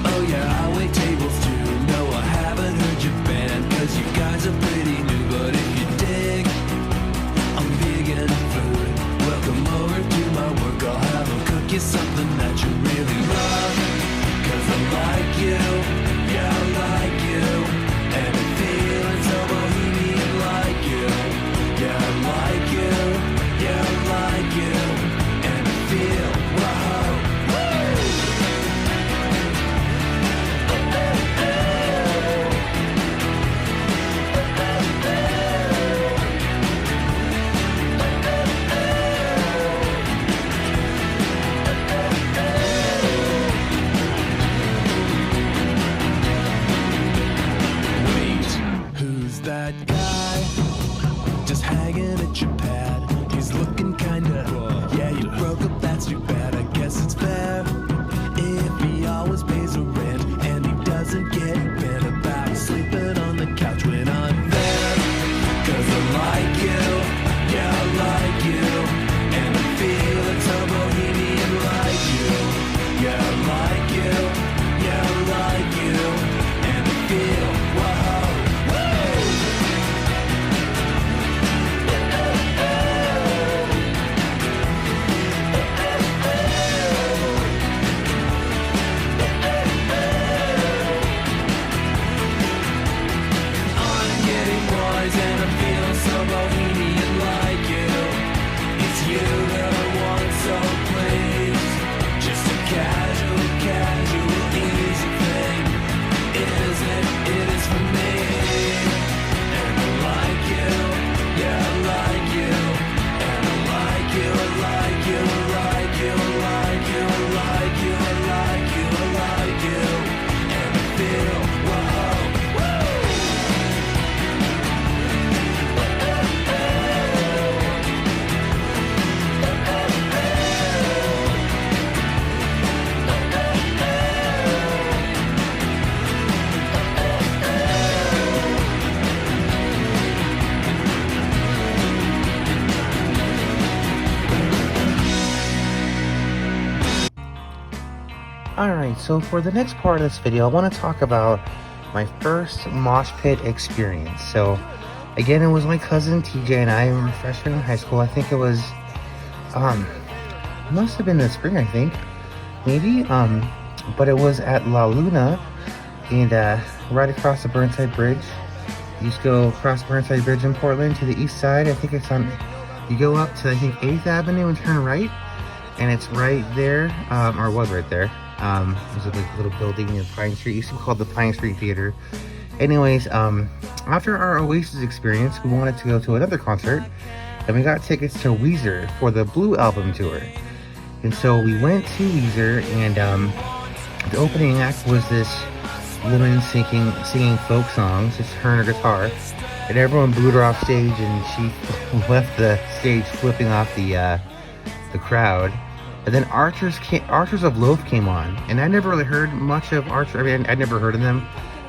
Oh yeah, I wait tables too. No, I haven't heard your band, 'cause you got are pretty new, but if you dig, I'm vegan food. Welcome over to my work, I'll have them cook you something that you really love. Cause I like you, yeah I like you. And I'm feeling so bohemian like you. Yeah I like you, yeah I like you. And I feel, wow, woo! Who's that guy just hanging at your pad? He's looking kinda, yeah, you broke up, that's too bad. I guess it's fair if he always pays the rent and he doesn't get bent about sleeping on the couch when I'm there. Cause I like you, yeah, I like you. And I'm feeling so bohemian like you. Yeah, I like you, yeah, I like you. And I feel, wow. And I feel so bohemian like you. It's you that I want, so please. Just a casual, easy thing. Is it? It is for me. And I like you, yeah I like you. And I like you, I like you, I like you, I like you, I like you, I like you, I like you. And I feel, wow, woo! Alright, so for the next part of this video, I want to talk about my first mosh pit experience. So, again, it was my cousin TJ and I were freshmen in high school. I think it was, must have been in the spring, I think. Maybe, but it was at La Luna, and, right across the Burnside Bridge. You just go across Burnside Bridge in Portland to the east side. I think it's on, you go up to, I think, 8th Avenue and turn right. And it's right there, or was right there. There's a little building near Pine Street. It used to be called the Pine Street Theater. Anyways, after our Oasis experience, we wanted to go to another concert. And we got tickets to Weezer for the Blue album tour. And so we went to Weezer, and the opening act was this woman singing folk songs, just her and her guitar. And everyone booed her off stage, and she left the stage flipping off the crowd. And then Archers of Loaf came on, and I never really heard much of Archer. I mean, I'd never heard of them,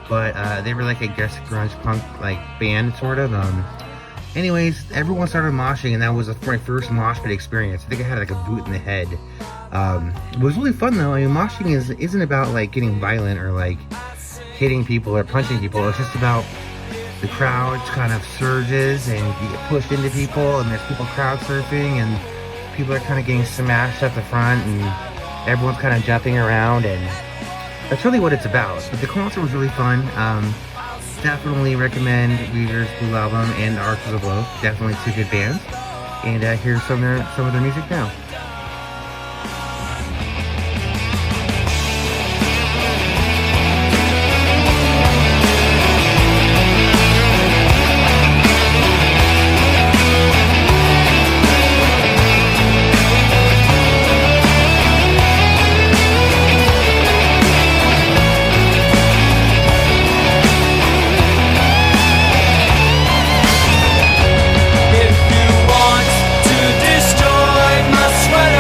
but they were like, I guess, grunge punk like band sort of. Anyways, everyone started moshing, and that was my first mosh pit experience. I think I had like a boot in the head. It was really fun though. I mean, moshing isn't about like getting violent or like hitting people or punching people. It's just about the crowd kind of surges, and you get pushed into people, and there's people crowd surfing, and people are kind of getting smashed at the front, and everyone's kind of jumping around, and that's really what it's about. But the concert was really fun. Definitely recommend Weezer's Blue album and Archers of Loaf. Definitely two good bands. And here's some of their music now. If you want to destroy my sweat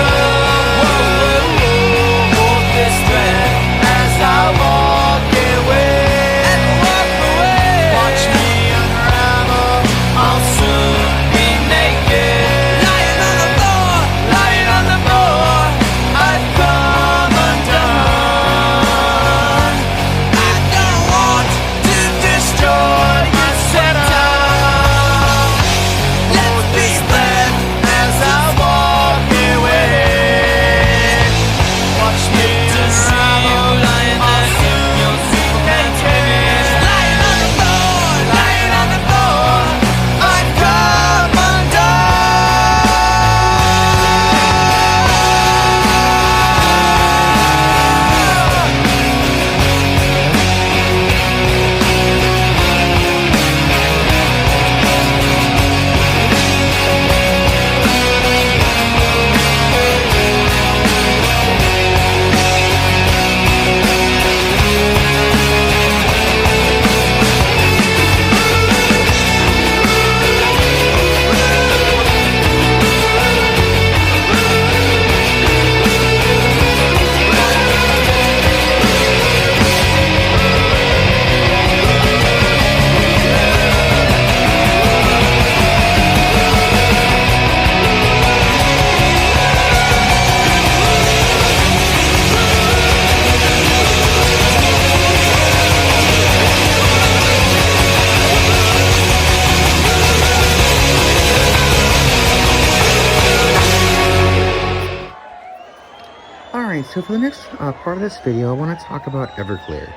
so for the next part of this video, I want to talk about Everclear.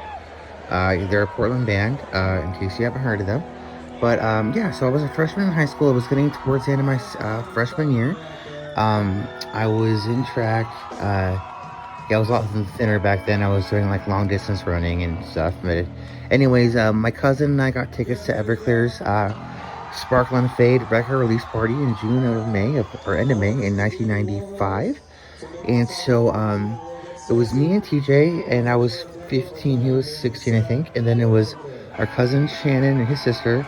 They're a Portland band, in case you haven't heard of them. But yeah, so I was a freshman in high school. I was getting towards the end of my freshman year. I was in track. Yeah, I was a lot thinner back then. I was doing like long distance running and stuff. But anyways, my cousin and I got tickets to Everclear's Sparkle and Fade record release party in June of May, or end of May in 1995. And so it was me and TJ, and I was 15, he was 16, I think. And then it was our cousin Shannon and his sister,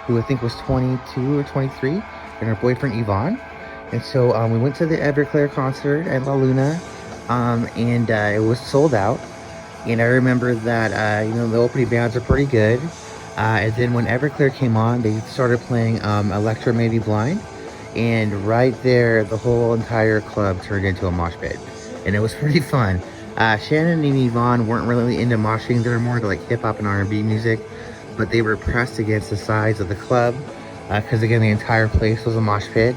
who I think was 22 or 23, and her boyfriend Yvonne. And so we went to the Everclear concert at La Luna, and it was sold out. And I remember that, you know, the opening bands are pretty good. And then when Everclear came on, they started playing Electra Maybe Blind. And right there, the whole entire club turned into a mosh pit. And it was pretty fun. Shannon and Yvonne weren't really into moshing. They were more into like hip hop and R&B music. But they were pressed against the sides of the club. Because again, the entire place was a mosh pit.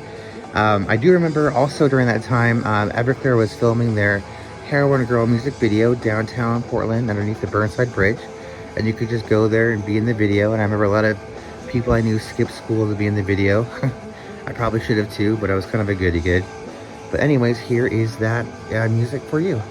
I do remember also during that time, Everclear was filming their Heroin Girl music video downtown Portland underneath the Burnside Bridge. And you could just go there and be in the video. And I remember a lot of people I knew skipped school to be in the video. I probably should have too, but I was kind of a goody good. But anyways, here is that music for you.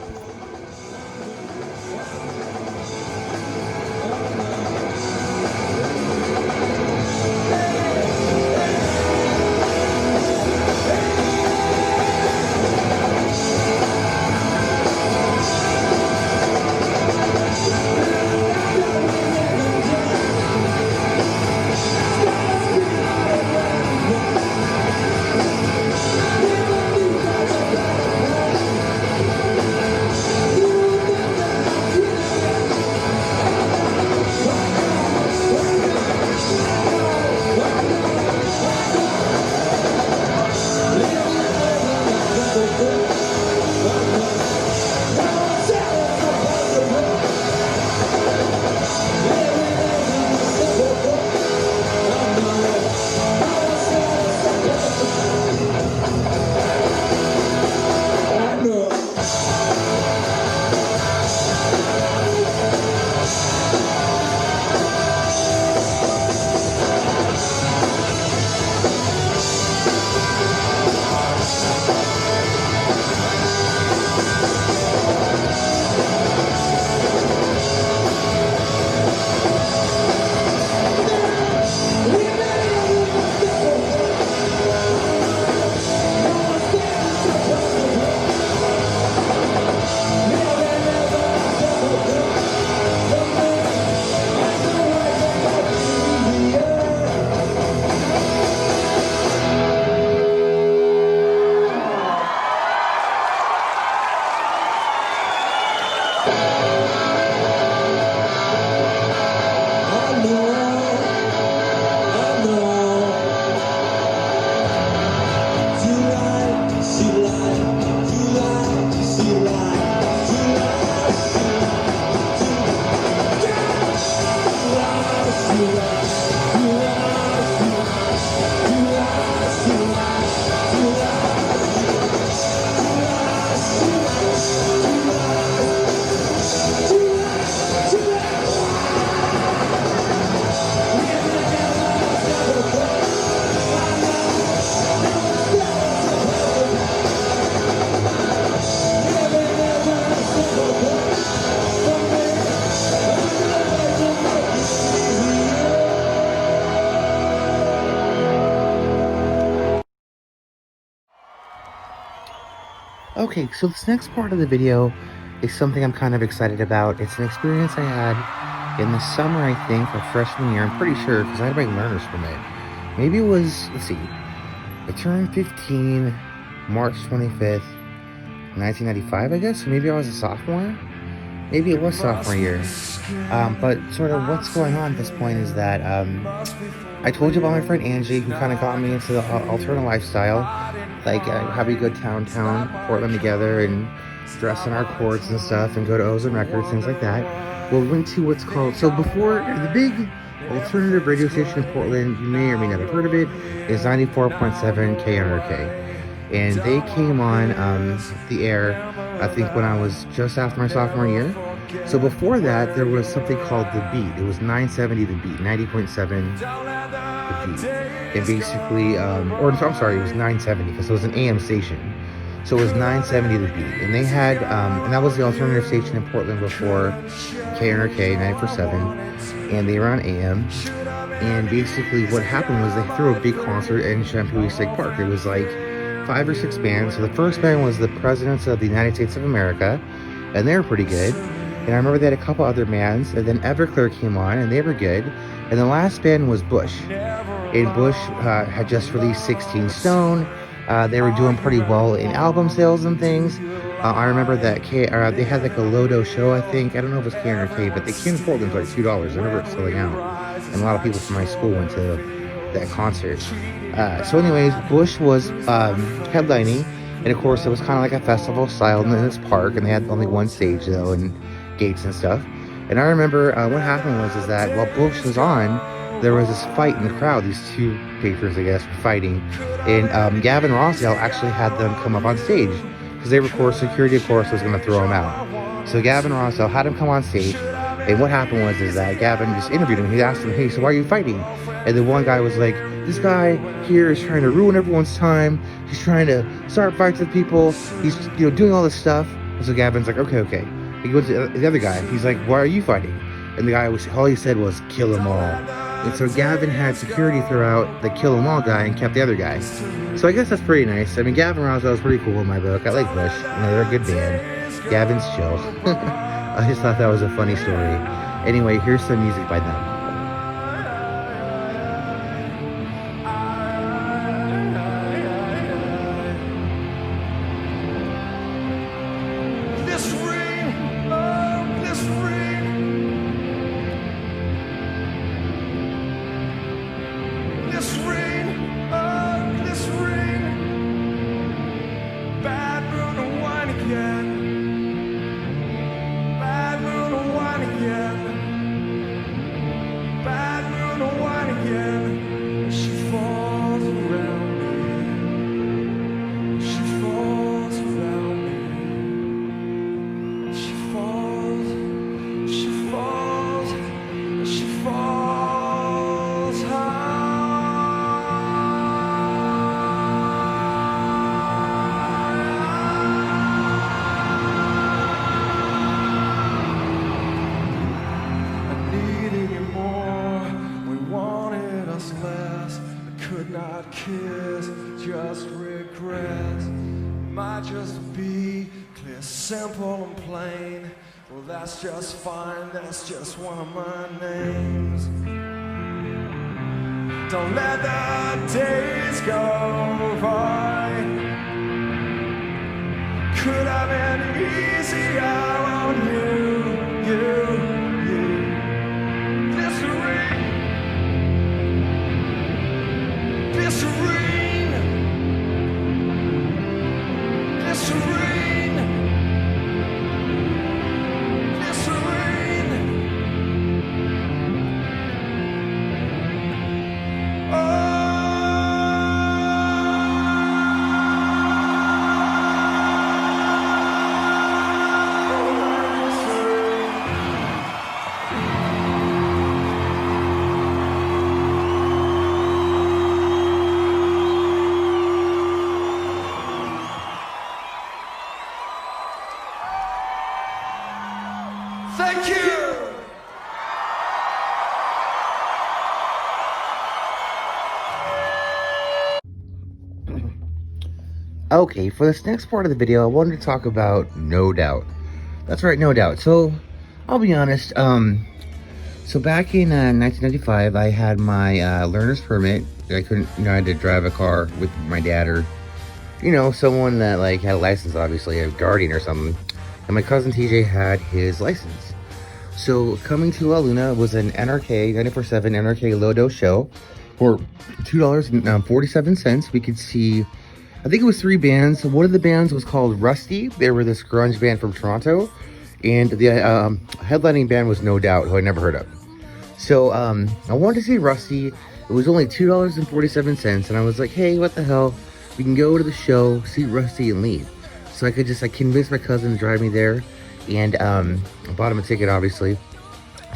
Okay, so this next part of the video is something I'm kind of excited about. It's an experience I had in the summer, I think, of freshman year. I'm pretty sure, because I had my learner's permit. Maybe it was, let's see, I turned 15 March 25th, 1995, I guess? So maybe I was a sophomore? Maybe it was sophomore year. But sort of what's going on at this point is that I told you about my friend Angie, who kind of got me into the alternate lifestyle. Like how we go downtown Portland together and dress in our courts and stuff and go to Ozone Records, things like that. Well, we went to what's called, so before, the big alternative radio station in Portland, you may or may not have heard of it, is 94.7 KNRK. And they came on the air I think when I was just after my sophomore year. So before that, there was something called The Beat. It was 970 The Beat, 90.7 The Beat. And basically, or I'm sorry, it was 970 because it was an AM station. So it was 970 The Beat. And they had, and that was the alternative station in Portland before KNRK 94.7. And they were on AM. And basically what happened was they threw a big concert in Shampoo State Park. It was like 5 or 6 bands. So the first band was the Presidents of the United States of America. And they were pretty good. And I remember they had a couple other bands, and then Everclear came on, and they were good. And the last band was Bush. And Bush had just released 16 Stone. They were doing pretty well in album sales and things. I remember that they had like a Lodo show, I think. I don't know if it was K or K, but they came to Portland for like $2. I remember it selling out. And a lot of people from my school went to that concert. So anyways, Bush was headlining. And of course, it was kind of like a festival style in this park. And they had only one stage, though, and gates and stuff. And I remember what happened was that while Bush was on, there was this fight in the crowd. These two patrons, I guess, were fighting. And Gavin Rossdale actually had them come up on stage because they were, of course, security, of course, was going to throw him out. So Gavin Rossdale had him come on stage. And what happened was that Gavin just interviewed him. He asked him, hey, so why are you fighting? And the one guy was like, this guy here is trying to ruin everyone's time. He's trying to start fights with people. He's, doing all this stuff. And so Gavin's like, okay. He goes to the other guy. He's like, why are you fighting? And the guy all he said was, kill them all. And so Gavin had security throw out the kill them all guy and kept the other guy. So I guess that's pretty nice. I mean, Gavin Rossdale was pretty cool in my book. I like Bush. They're a good band. Gavin's chill. I just thought that was a funny story. Anyway, here's some music by them. Kiss, just regret. Might just be clear, simple and plain. Well, that's just fine, that's just one of my names. Don't let the days go by. Could have been easier on you. Thank you! Okay, for this next part of the video, I wanted to talk about No Doubt. That's right, No Doubt. So, I'll be honest, so back in 1995, I had my learner's permit. I couldn't, I had to drive a car with my dad or, someone that, like, had a license, obviously, a guardian or something. And my cousin TJ had his license. So coming to La Luna was an NRK 94.7 NRK Lodo show for $2.47. We could see, I think it was 3 bands. One of the bands was called Rusty. They were this grunge band from Toronto, and the headlining band was No Doubt, who I never heard of. So I wanted to see Rusty. It was only $2.47, and I was like, hey, what the hell? We can go to the show, see Rusty, and leave. So so I convinced my cousin to drive me there, and I bought him a ticket, obviously.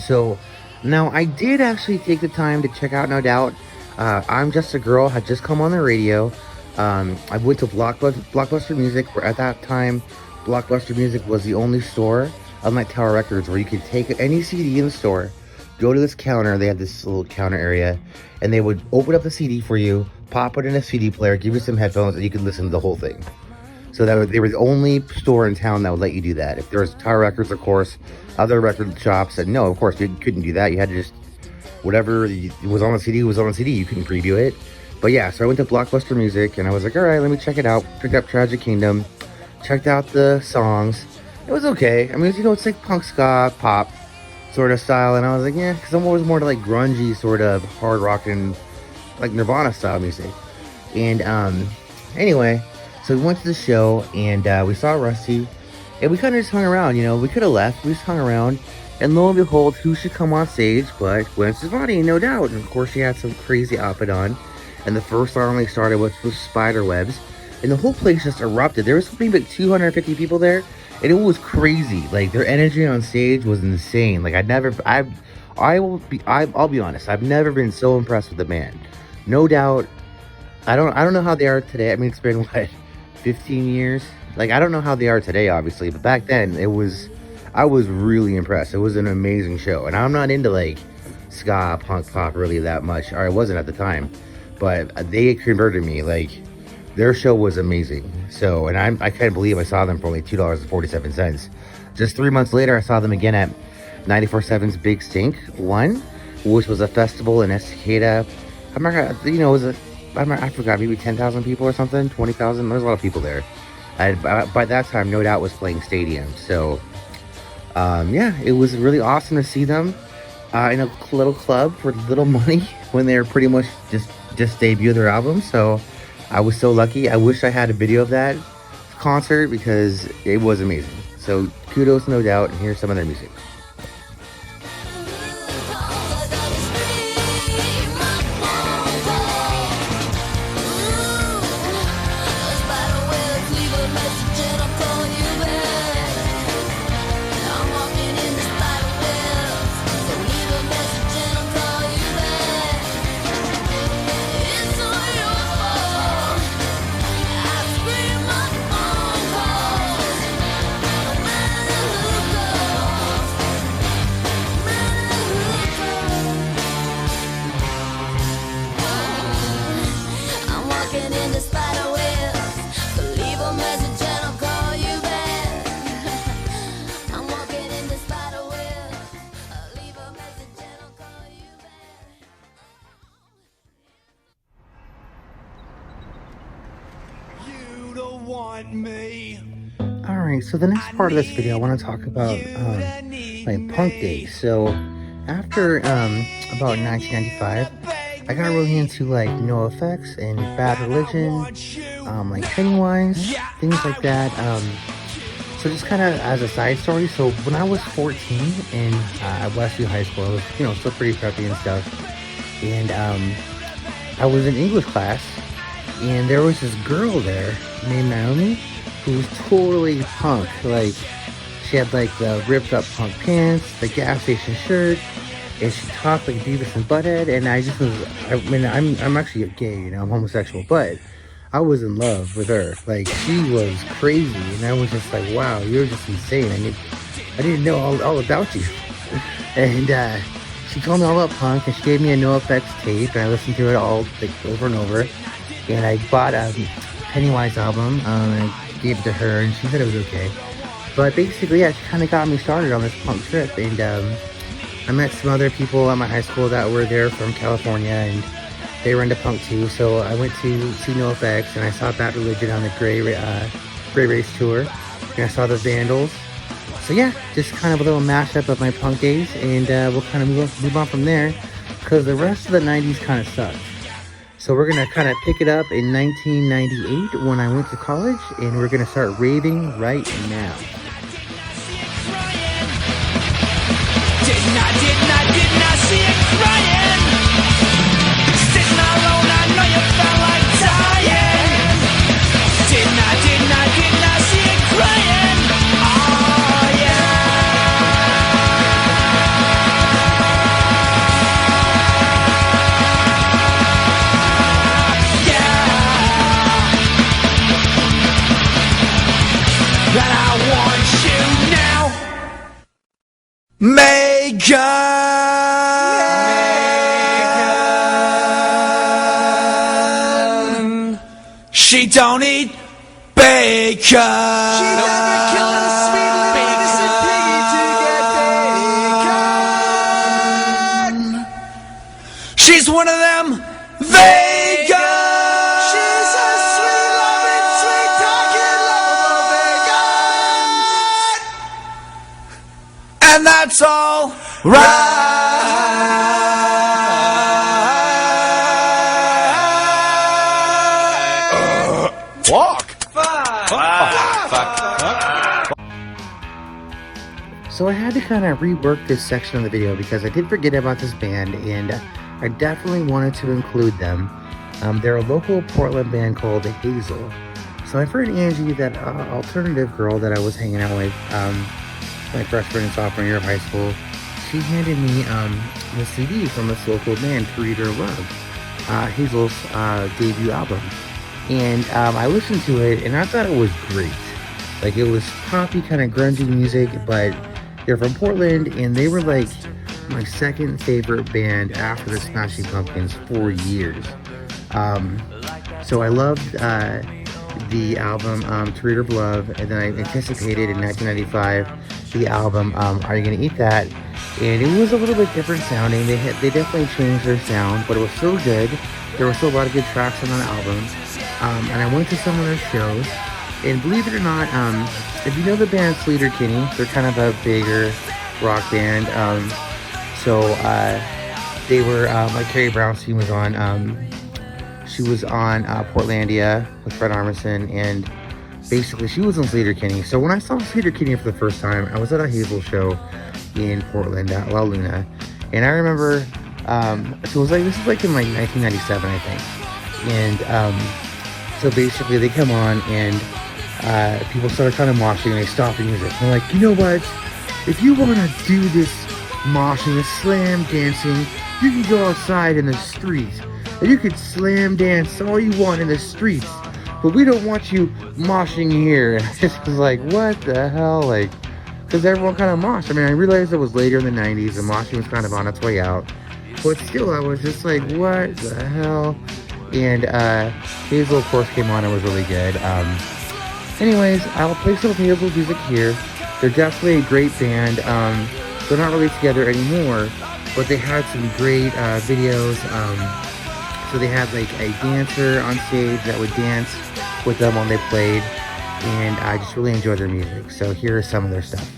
So now I did actually take the time to check out No Doubt. I'm Just a Girl had just come on the radio. I went to Blockbuster Music, where at that time Blockbuster Music was the only store, unlike Tower Records, where you could take any CD in the store, go to this counter. They had this little counter area, and they would open up the CD for you, pop it in a CD player, give you some headphones, and you could listen to the whole thing. So they were the only store in town that would let you do that. If there was Tower Records, of course, other record shops said no, of course you couldn't do that. You had to just, whatever was on the CD was on the CD. You couldn't preview it. But yeah, so I went to Blockbuster Music, and I was like, all right, let me check it out. Picked up Tragic Kingdom, checked out the songs. It was okay. I mean, it's like punk ska, pop sort of style. And I was like, yeah, because I'm always more to like grungy sort of hard rock and like Nirvana style music. And anyway, so we went to the show, and we saw Rusty, and we kind of just hung around. We could have left. We just hung around, and lo and behold, who should come on stage but Gwen Stefani, No Doubt. And of course, she had some crazy outfit on, and the first song they started with was Spiderwebs, and the whole place just erupted. There was something like 250 people there, and it was crazy. Like, their energy on stage was insane. Like, I'll be honest, I've never been so impressed with the band. No Doubt. I don't know how they are today. I mean, it's been what, 15 years? Like, I don't know how they are today, obviously, but back then I was really impressed. It was an amazing show, and I'm not into like ska, punk, pop really that much, or I wasn't at the time, but they converted me. Like, their show was amazing. So, and I can't believe I saw them for only $2.47. Just 3 months later, I saw them again at 94.7's Big Stink 1, which was a festival in Estacada. I forgot, maybe 10,000 people or something, 20,000. There's a lot of people there. By that time, No Doubt was playing stadium. So, yeah, it was really awesome to see them in a little club for little money when they were pretty much just debuted their album. So, I was so lucky. I wish I had a video of that concert because it was amazing. So, kudos, No Doubt, and here's some of their music. Want me. Alright, so the next part of this video I want to talk about my punk days. So after about 1995, I got really into like NoFX and Bad Religion, like Pennywise, things like that. So just kind of as a side story, so when I was 14 in Westview High School, I was still pretty preppy and stuff, and I was in English class, and there was this girl there named Naomi who was totally punk. Like, she had like the ripped up punk pants, the gas station shirt, and she talked like Beavis and Butthead. And I'm actually gay, I'm homosexual, but I was in love with her. Like, she was crazy, and I was just like, wow, you're just insane. I didn't know all about you. And she told me all about punk, and she gave me a NoFX tape, and I listened to it all like over and over. And I bought a Pennywise album, and I gave it to her, and she said it was okay. But basically, yeah, she kind of got me started on this punk trip. And I met some other people at my high school that were there from California, and they were into punk too. So I went to see NoFX, and I saw Bad Religion on the Gray Race tour, and I saw the Vandals. So yeah, just kind of a little mashup of my punk days, and we'll kind of move on from there, because the rest of the 90s kind of sucked. So we're going to kind of pick it up in 1998 when I went to college, and we're going to start raving right now. Didn't I see it crying? Sitting alone, I know you felt like dying. Didn't I see it Megan. She don't eat bacon. She never killed a sweet little innocent piggy to get bacon. She's one of them vegans. She's a sweet loving, sweet talking lover vegan. And that's all right. Walk. So I had to kind of rework this section of the video because I did forget about this band, and I definitely wanted to include them. They're a local Portland band called Hazel. So my friend Angie, that alternative girl that I was hanging out with my freshman and sophomore year of high school, she handed me the CD from this local band, Treater Love, Hazel's debut album. And I listened to it, and I thought it was great. Like, it was poppy, kind of grungy music, but they're from Portland, and they were like my second favorite band after the Smashing Pumpkins for years. So I loved the album Treater of Love, and then I anticipated in 1995 the album Are You Gonna Eat That? And it was a little bit different sounding. They definitely changed their sound, but it was still good. There were still a lot of good tracks on that album. And I went to some of their shows, and believe it or not, if you know the band Sleater-Kinney, they're kind of a bigger rock band. They were like Carrie Brownstein was on. She was on Portlandia with Fred Armisen, and basically she was on Sleater-Kinney. So when I saw Sleater-Kinney for the first time, I was at a Hazel show in Portland at La Luna, and I remember. So it was like, this is like in like 1997, I think, and so basically they come on, and people started kind of moshing, and they stopped the music. And they're like, you know what? If you want to do this moshing, this slam dancing, you can go outside in the streets, and you can slam dance all you want in the streets, but we don't want you moshing here. And I just was like, what the hell? Like, because everyone kind of moshed. I mean, I realized it was later in the 90s, and moshing was kind of on its way out. But still, I was just like, what the hell? And Hazel, of course, came on and was really good. Anyways, I'll play some of Hazel's music here. They're definitely a great band. They're not really together anymore, but they had some great videos. So they had like a dancer on stage that would dance with them when they played, and I just really enjoyed their music. So here is some of their stuff.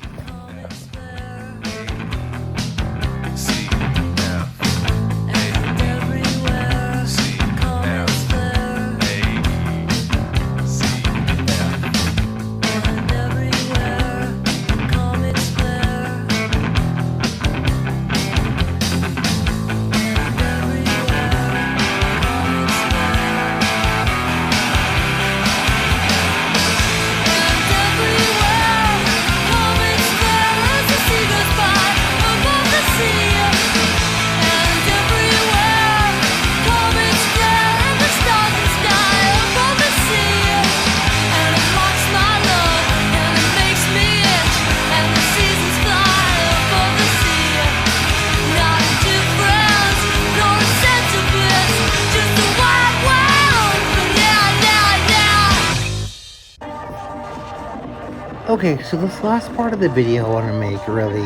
Okay, so this last part of the video I want to make really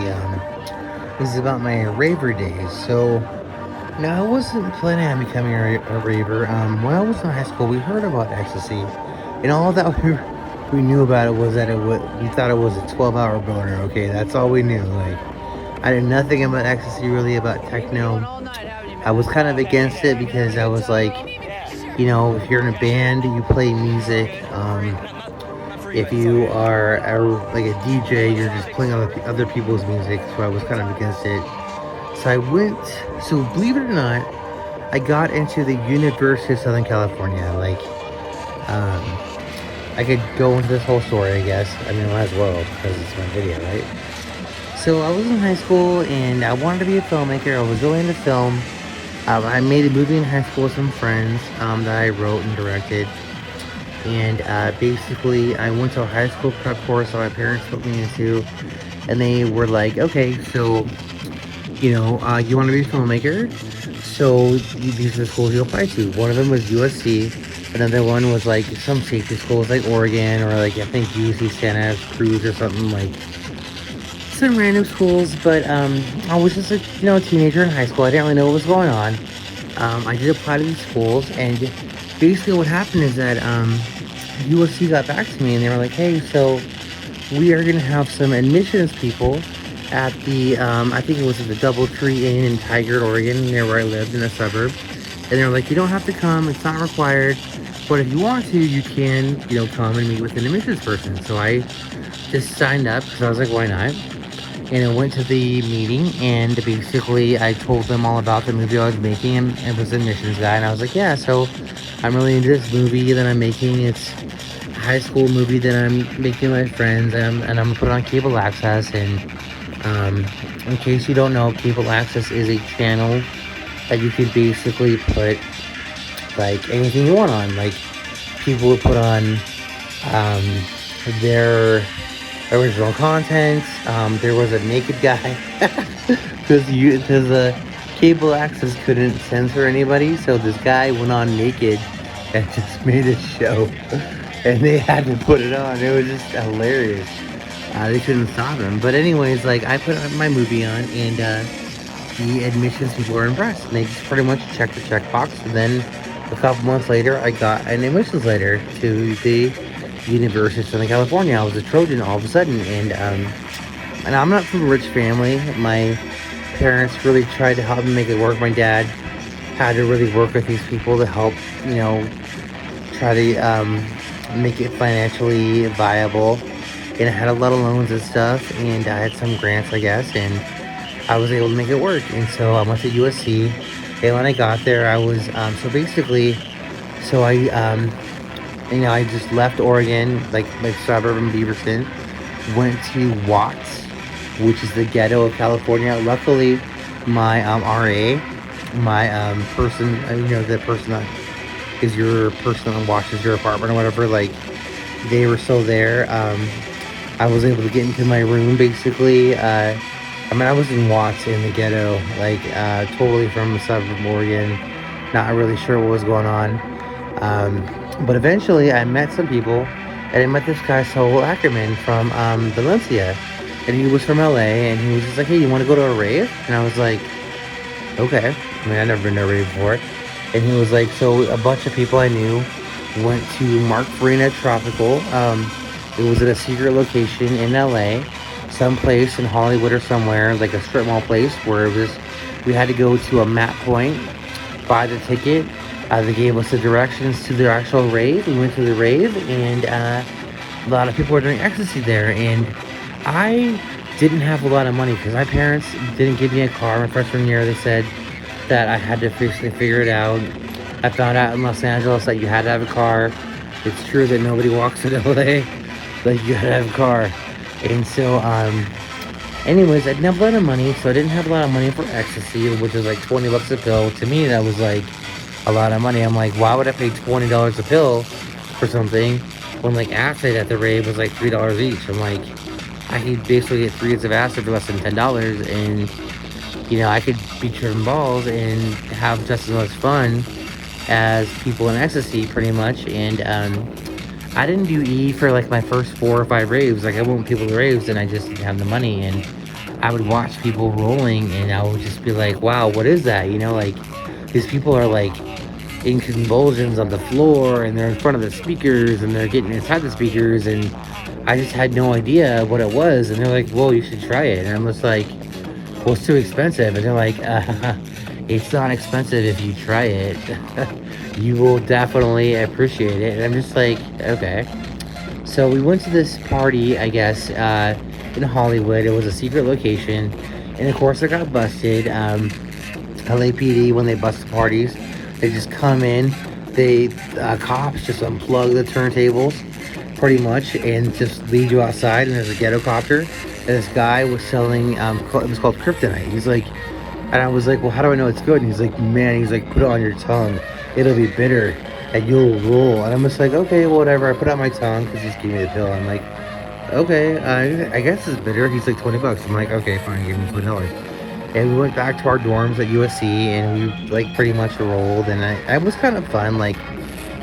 is about my raver days. So now I wasn't planning on becoming a raver. When I was in high school, we heard about ecstasy, and all that we knew about it was that we thought it was a 12-hour boner. Okay, that's all we knew. Like, I knew nothing about ecstasy, really, about techno. I was kind of against it because I was like, you know, if you're in a band, you play music. If you are like a DJ, you're just playing other people's music, so I was kind of against it. So believe it or not, I got into the University of Southern California. Like, I could go into this whole story, I guess. I mean, might as well, because it's my video, right? So I was in high school, and I wanted to be a filmmaker. I was really into film. I made a movie in high school with some friends that I wrote and directed. And basically, I went to a high school prep course that my parents put me into, and they were like, okay, so you want to be a filmmaker, so these are the schools you apply to. One of them was USC. Another one was like some safety schools like Oregon, or like I think UC Santa Cruz or something, like some random schools. But I was just a teenager in high school. I didn't really know what was going on. I did apply to these schools, and basically what happened is that USC got back to me and they were like, hey, so we are gonna have some admissions people at the I think it was at the DoubleTree Inn in Tigard, Oregon, near where I lived in a suburb. And they were like, you don't have to come, it's not required, but if you want to, you can, come and meet with an admissions person. So I just signed up because I was like, why not? And I went to the meeting, and basically I told them all about the movie I was making, and it was the admissions guy, and I was like, yeah, so I'm really into this movie that I'm making. It's a high school movie that I'm making with my friends, and I'm gonna put it on cable access. And in case you don't know, cable access is a channel that you could basically put like anything you want on. Like, people would put on their original content. There was a naked guy because cable access couldn't censor anybody, so this guy went on naked and just made a show, and they had to put it on. It was just hilarious. They couldn't stop him. But anyways, like, I put my movie on, and the admissions people were impressed, and they just pretty much checked the checkbox. And then a couple months later, I got an admissions letter to the University of Southern California. I was a Trojan all of a sudden, and I'm not from a rich family. My parents really tried to help me make it work. My dad had to really work with these people to help, try to make it financially viable. And I had a lot of loans and stuff, and I had some grants, I guess, and I was able to make it work. And so I went to USC, and when I got there, I was, I just left Oregon, like my suburb in Beaverton, went to Watts, which is the ghetto of California. Luckily, my RA, my person, the person that is your person that watches your apartment or whatever, like, they were still there. I was able to get into my room, basically. I was in Watts, in the ghetto, like, totally from the suburb of Oregon, not really sure what was going on. But eventually I met some people, and I met this guy, Saul Ackerman, from Valencia, and he was from LA, and he was just like, hey, you want to go to a rave? And I was like, okay. I'd never been to a rave before. And he was like, so a bunch of people I knew went to Mark Farina Tropical. It was at a secret location in LA, someplace in Hollywood or somewhere, like a strip mall place, where we had to go to a map point, buy the ticket. They gave us the directions to the actual rave. We went to the rave, and a lot of people were doing ecstasy there. And I didn't have a lot of money because my parents didn't give me a car my freshman year. They said that I had to figure it out. I found out in Los Angeles that you had to have a car. It's true that nobody walks in LA, but you had to have a car. And so, anyways, I didn't have a lot of money, so I didn't have a lot of money for ecstasy, which is like $20 a pill. To me, that was like a lot of money. I'm like, why would I pay $20 a pill for something when, like, acid at the rave was like $3 each? I'm like, I could basically get 3 hits of acid for less than $10, and I could be tripping balls and have just as much fun as people in ecstasy, pretty much. And I didn't do E for like my first 4 or 5 raves. Like, I went with people to raves, and I just didn't have the money, and I would watch people rolling, and I would just be like, wow, what is that? Like, these people are like in convulsions on the floor, and they're in front of the speakers, and they're getting inside the speakers, and I just had no idea what it was. And they're like, well, you should try it. And I'm just like, well, it's too expensive. And they're like, it's not expensive if you try it. You will definitely appreciate it. And I'm just like, okay. So we went to this party, I guess, in Hollywood. It was a secret location, and of course I got busted. LAPD, when they bust the parties, they just come in, cops just unplug the turntables pretty much and just lead you outside, and there's a ghetto copter, and this guy was selling, it was called Kryptonite. He's like, and I was like, well, how do I know it's good? And he's like, man, put it on your tongue, it'll be bitter and you'll roll. And I'm just like, okay, well, whatever. I put it on my tongue because he's giving me the pill. I'm like, okay, I guess it's bitter. He's like, $20. I'm like, okay, fine, give me $20. And we went back to our dorms at USC, and we like pretty much rolled, and it was kind of fun. Like,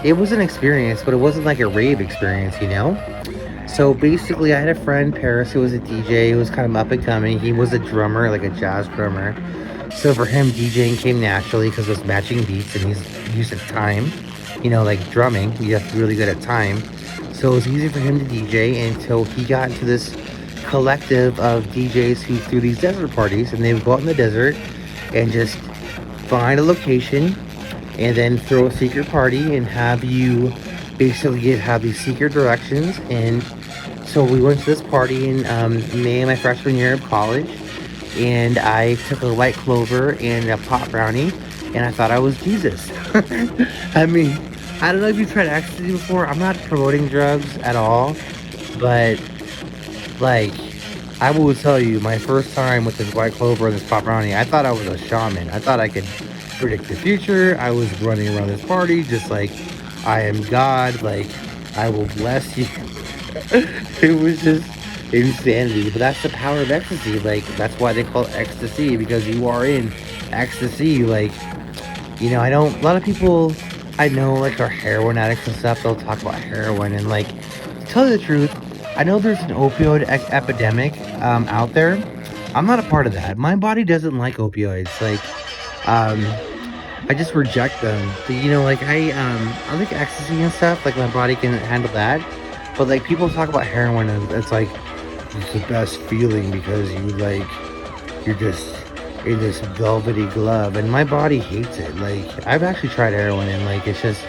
it was an experience, but it wasn't like a rave experience, you know? So basically, I had a friend, Paris, who was a DJ, who was kind of up and coming. He was a drummer, like a jazz drummer. So for him, DJing came naturally because it was matching beats, and he's used to time. You know, like drumming, you have to be really good at time. So it was easy for him to DJ until he got into this collective of DJs who threw these desert parties, and they would go out in the desert and just find a location and then throw a secret party and have you basically have these secret directions. And so we went to this party in May of my freshman year of college, and I took a white clover and a pot brownie, and I thought I was Jesus. I mean, I don't know if you've tried ecstasy before. I'm not promoting drugs at all, but like, I will tell you, my first time with this white clover and this pot brownie, I thought I was a shaman. I thought I could predict the future. I was running around this party just like, I am God, like, I will bless you. It was just insanity. But that's the power of ecstasy. Like, that's why they call it ecstasy, because you are in ecstasy. Like, you know, a lot of people I know, like, are heroin addicts and stuff. They'll talk about heroin, and like, to tell you the truth, I know there's an opioid epidemic out there. I'm not a part of that. My body doesn't like opioids. Like, I just reject them. You know, like, I like ecstasy and stuff. Like, my body can handle that. But like, people talk about heroin, and it's like, it's the best feeling because you're just in this velvety glove, and my body hates it. Like, I've actually tried heroin, and like, it's just,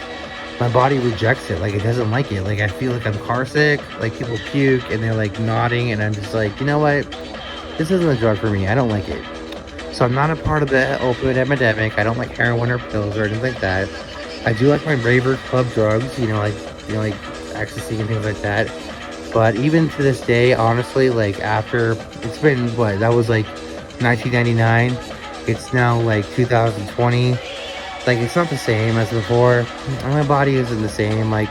my body rejects it. Like, it doesn't like it. Like, I feel like I'm car sick. Like, people puke and they're like nodding, and I'm just like, you know what, this isn't a drug for me. I don't like it. So I'm not a part of the opioid epidemic. I don't like heroin or pills or anything like that. I do like my braver club drugs, like ecstasy and things like that. But even to this day, honestly, like, after, it's been what, that was like 1999. It's now like 2020. Like, it's not the same as before. My body isn't the same. Like,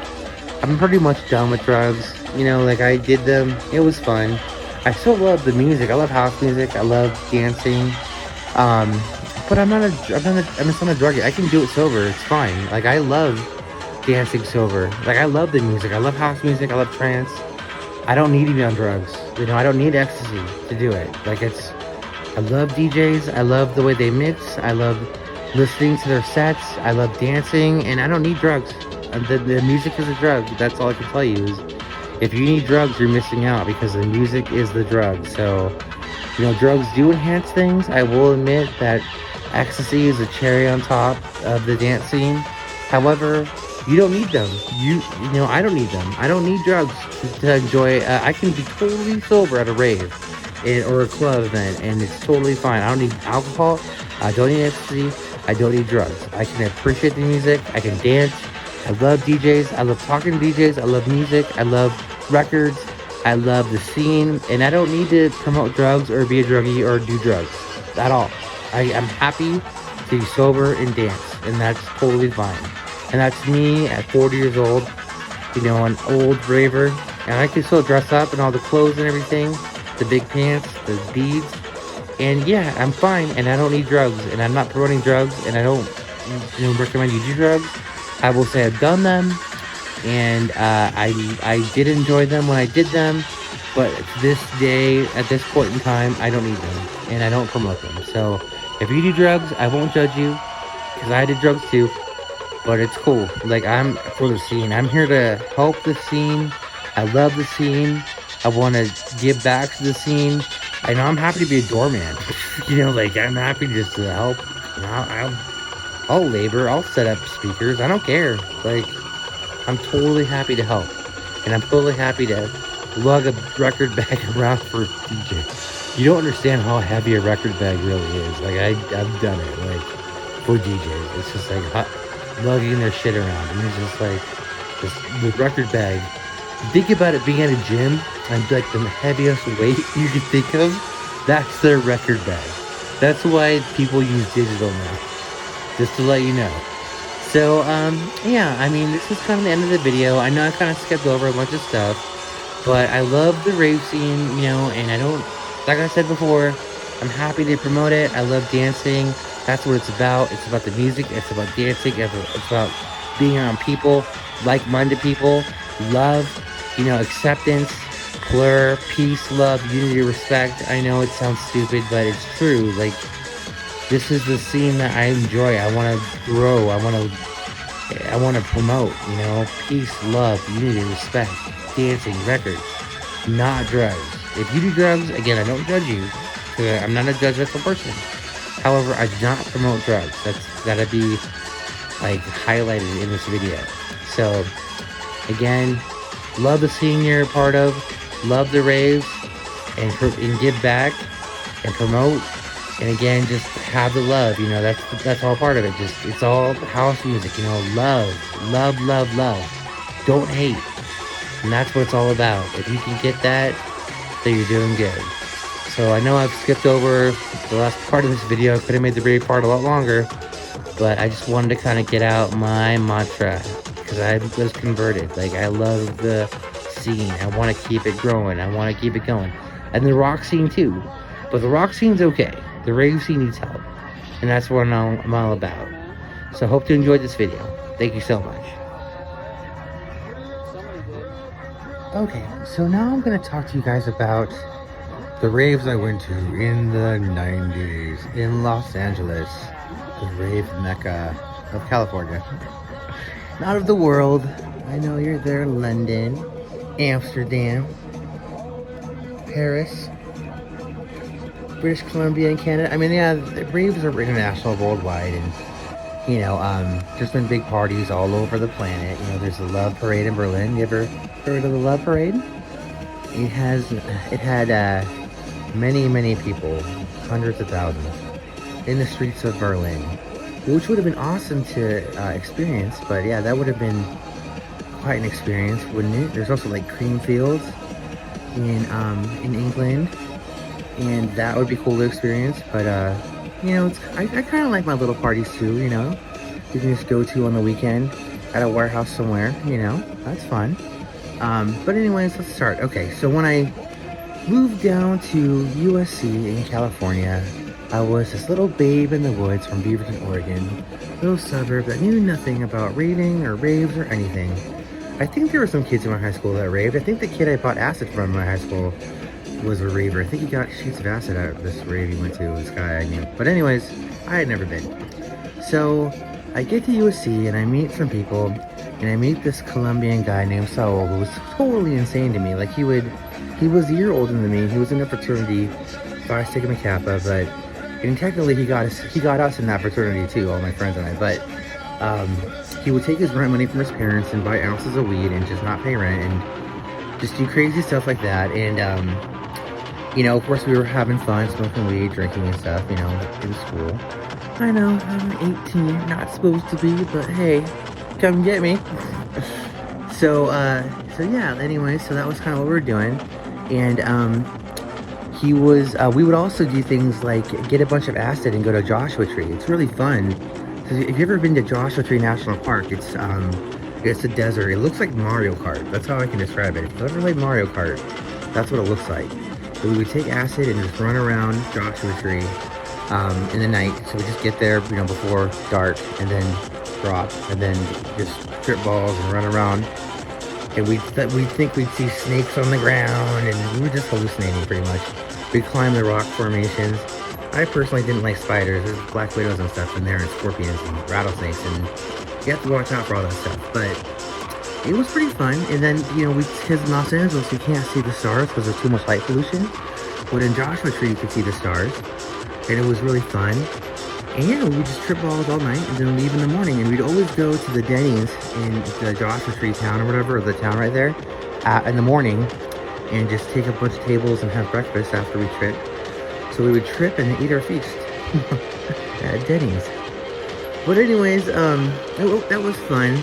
I'm pretty much done with drugs. Like, I did them. It was fun. I still love the music. I love house music. I love dancing. But I'm just not a drug. I can do it sober. It's fine. Like, I love dancing sober. Like, I love the music. I love house music. I love trance. I don't need to be on drugs. I don't need ecstasy to do it. Like, I love DJs. I love the way they mix. I love listening to their sets. I love dancing, and I don't need drugs. The music is a drug. That's all I can tell you is, if you need drugs, you're missing out, because the music is the drug. So, drugs do enhance things. I will admit that ecstasy is a cherry on top of the dance scene. However, you don't need them. I don't need them. I don't need drugs to enjoy. I can be totally sober at a rave or a club event, and it's totally fine. I don't need alcohol. I don't need ecstasy. I don't need drugs. I can appreciate the music. I can dance. I love DJs. I love talking to DJs. I love music. I love records. I love the scene. And I don't need to promote drugs or be a druggie or do drugs at all. I'm happy to be sober and dance. And that's totally fine. And that's me at 40 years old. An old raver. And I can still dress up in all the clothes and everything. The big pants, the beads. And yeah, I'm fine, and I don't need drugs, and I'm not promoting drugs, and I don't, recommend you do drugs. I will say I've done them, and I did enjoy them when I did them, but this day, at this point in time, I don't need them, and I don't promote them. So, if you do drugs, I won't judge you, because I did drugs too, but it's cool. Like, I'm for the scene. I'm here to help the scene. I love the scene. I want to give back to the scene. I know I'm happy to be a doorman. I'm happy just to help. I'll labor. I'll set up speakers. I don't care. Like, I'm totally happy to help. And I'm totally happy to lug a record bag around for a DJ. You don't understand how heavy a record bag really is. Like, I've done it, like, for DJs. It's just like lugging their shit around. And it's just like, the record bag. Think about it being at a gym, and like the heaviest weight you can think of, that's their record bag. That's why people use digital now, just to let you know. So, yeah, I mean, this is kind of the end of the video. I know I kind of skipped over a bunch of stuff, but I love the rave scene, and I don't, like I said before, I'm happy to promote it. I love dancing. That's what it's about. It's about the music. It's about dancing. It's about being around people, like-minded people, love, you know, acceptance, plur, peace, love, unity, respect. I know it sounds stupid, but it's true. Like, this is the scene that I enjoy. I want to grow. I want to promote, you know, peace, love, unity, respect, dancing, records, not drugs. If you do drugs, again, I don't judge you, because I'm not a judgmental person. However, I do not promote drugs. That's gotta be, like, highlighted in this video. So, again, love the scene you're a part of, love the raves, and give back, and promote, and again, just have the love, you know, that's all part of it. Just, it's all house music, you know, love, love, love, love. Don't hate. And that's what it's all about. If you can get that, then you're doing good. So I know I've skipped over the last part of this video. I could have made the very part a lot longer, but I just wanted to kind of get out my mantra, because I was converted. Like, I love the scene. I want to keep it growing. I want to keep it going. And the rock scene too. But the rock scene's okay. The rave scene needs help. And that's what I'm all about. So I hope you enjoyed this video. Thank you so much. Okay, so now I'm going to talk to you guys about the raves I went to in the 90s in Los Angeles. The rave mecca of California. Not of the world. I know you're there. London, Amsterdam, Paris, British Columbia, and Canada. I mean, yeah, the raves are international, worldwide, and, you know, there's been big parties all over the planet. You know, there's the Love Parade in Berlin. You ever heard of the Love Parade? It had many people, hundreds of thousands, in the streets of Berlin, which would have been awesome to experience. But yeah, that would have been quite an experience, wouldn't it? There's also like Creamfields in England, and that would be cool to experience. But you know, I kind of like my little parties too. You know, you can just go to on the weekend at a warehouse somewhere. You know, that's fun. But anyways, let's start. Okay, so when I moved down to USC in California, I was this little babe in the woods from Beaverton, Oregon, little suburb that knew nothing about raving or raves or anything. I think there were some kids in my high school that raved. I think the kid I bought acid from in my high school was a raver. I think he got sheets of acid at this rave he went to, this guy I knew. But anyways, I had never been. So I get to USC and I meet some people, and I meet this Colombian guy named Saul, who was totally insane to me. Like, he was a year older than me. He was in a fraternity, Phi Sigma Kappa, but and technically he got us in that fraternity too, all my friends and I. But he would take his rent money from his parents and buy ounces of weed and just not pay rent and just do crazy stuff like that. And you know, of course, we were having fun, smoking weed, drinking and stuff, you know, in school. I know, I'm 18, not supposed to be, but hey, come get me. So yeah, anyway, so that was kind of what we were doing. And we would also do things like get a bunch of acid and go to Joshua Tree. It's really fun. So if you've ever been to Joshua Tree National Park, it's a desert. It looks like Mario Kart. That's how I can describe it. If you've ever played Mario Kart, that's what it looks like. So we would take acid and just run around Joshua Tree in the night. So we just get there, you know, before dark, and then drop, and then just trip balls and run around. And we'd think we'd see snakes on the ground, and we were just hallucinating pretty much. We'd climb the rock formations. I personally didn't like spiders. There's black widows and stuff in there, and scorpions and rattlesnakes, and you have to watch out for all that stuff. But it was pretty fun. And then, you know, because in Los Angeles you can't see the stars because there's too much light pollution. But in Joshua Tree you could see the stars, and it was really fun. And yeah, we would just trip balls all night and then leave in the morning. And we'd always go to the Denny's in the Joshua Tree town or whatever, or the town right there, in the morning, and just take a bunch of tables and have breakfast after we trip. So we would trip and eat our feast at Denny's. But anyways, that was fun.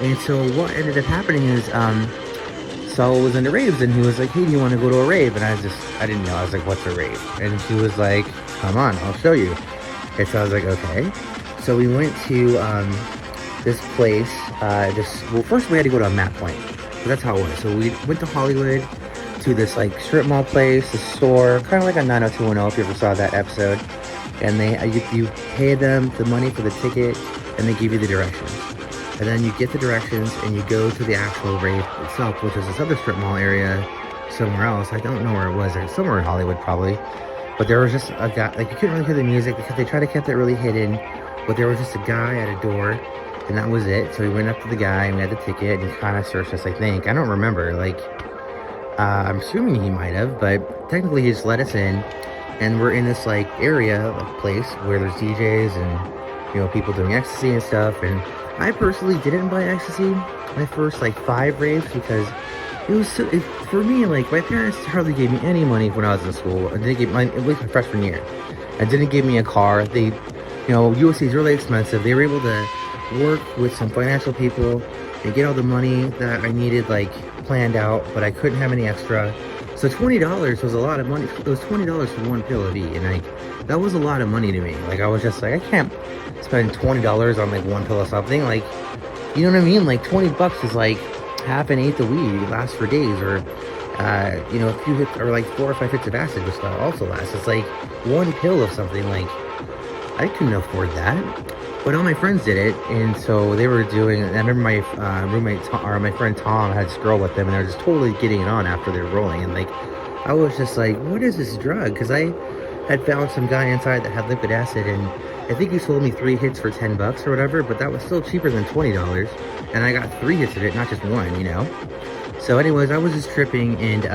And so what ended up happening is Saul was into raves, and he was like, hey, do you want to go to a rave? And I didn't know. I was like, what's a rave? And he was like, come on, I'll show you. And so I was like, okay. So we went to this place. Well, first we had to go to a map point. So that's how it was. So we went to Hollywood to this like strip mall place, a store, kind of like a 90210 if you ever saw that episode. And you pay them the money for the ticket, and they give you the directions. And then you get the directions and you go to the actual rave itself, which is this other strip mall area somewhere else. I don't know where it was. It's somewhere in Hollywood probably. But there was just a guy, like you couldn't really hear the music because they tried to keep it really hidden. But there was just a guy at a door, and that was it. So we went up to the guy and we had the ticket, and he kind of searched us, I think. I don't remember, like, I'm assuming he might have, but technically he just let us in. And we're in this like area, like place where there's DJs and, you know, people doing ecstasy and stuff. And I personally didn't buy ecstasy my first like 5 raves because it was so, for me, like my parents hardly gave me any money when I was in school. And they gave my, it was my freshman year, and didn't give me a car. They, you know, USC is really expensive. They were able to work with some financial people and get all the money that I needed like planned out, but I couldn't have any extra. So $20 was a lot of money. It was $20 for one pill of E, and like that was a lot of money to me. Like I was just like, I can't spend $20 on like one pill of something. Like, you know what I mean? Like $20 is like half an eighth of weed. It lasts for days, or you know, a few hits, or like 4 or 5 hits of acid, which also lasts. It's like one pill of something. Like I couldn't afford that. But all my friends did it, and so they were doing. I remember my roommate, or my friend Tom, had this girl with them, and they were just totally getting it on after they were rolling. And like, I was just like, "What is this drug?" Because I had found some guy inside that had liquid acid, and I think he sold me 3 hits for $10 or whatever. But that was still cheaper than $20, and I got 3 hits of it, not just one, you know. So, anyways, I was just tripping, and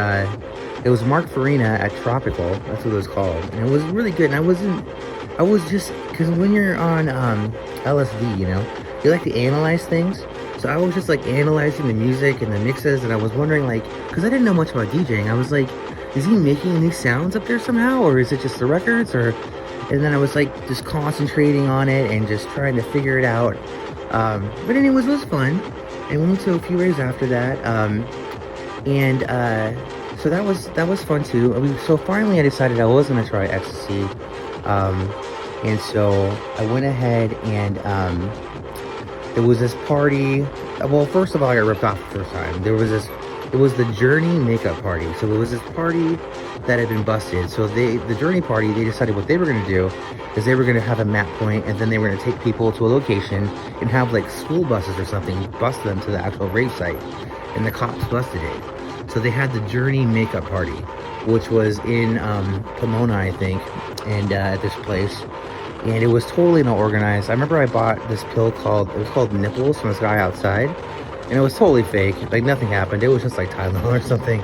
it was Mark Farina at Tropical. That's what it was called, and it was really good. And I was just, because when you're on LSD, you know, you like to analyze things. So I was just like analyzing the music and the mixes, and I was wondering, like, because I didn't know much about DJing, I was like, is he making these sounds up there somehow, or is it just the records? Or, and then I was like just concentrating on it and just trying to figure it out. But anyways, it was fun. And we went to a few raves after that, so that was fun too. So finally I decided I was going to try ecstasy. And so I went ahead and there was this party. Well, first of all, I got ripped off the first time. It was the Journey makeup party. So it was this party that had been busted. So the Journey party, they decided what they were going to do is they were going to have a map point, and then they were going to take people to a location and have like school buses or something bust them to the actual rave site. And the cops busted it. So they had the Journey makeup party, which was in Pomona, I think, and at this place. And it was totally not organized. I remember I bought this pill called Nipples from this guy outside, and it was totally fake. Like nothing happened. It was just like Tylenol or something.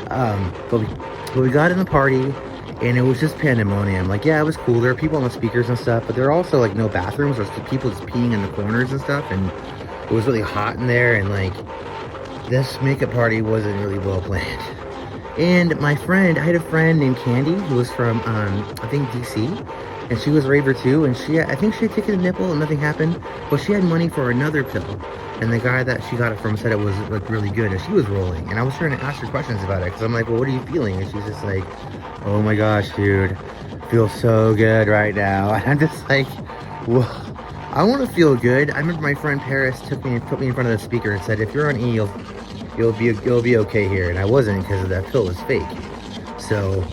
But we got in the party, and it was just pandemonium. Like, yeah, it was cool. There were people on the speakers and stuff, but there were also like no bathrooms. There was people just peeing in the corners and stuff, and it was really hot in there. And like, this makeup party wasn't really well planned. And I had a friend named Candy who was from I think DC, and she was a raver too, and I think she had taken a nipple and nothing happened, but she had money for another pill, and the guy that she got it from said it was like really good, and she was rolling. And I was trying to ask her questions about it, because I'm like, well, what are you feeling? And she's just like, oh my gosh, dude, I feel so good right now. And I'm just like, well, I want to feel good. I remember my friend Paris took me and put me in front of the speaker and said, if you're on E, you'll be okay here. And I wasn't, because that pill was fake. So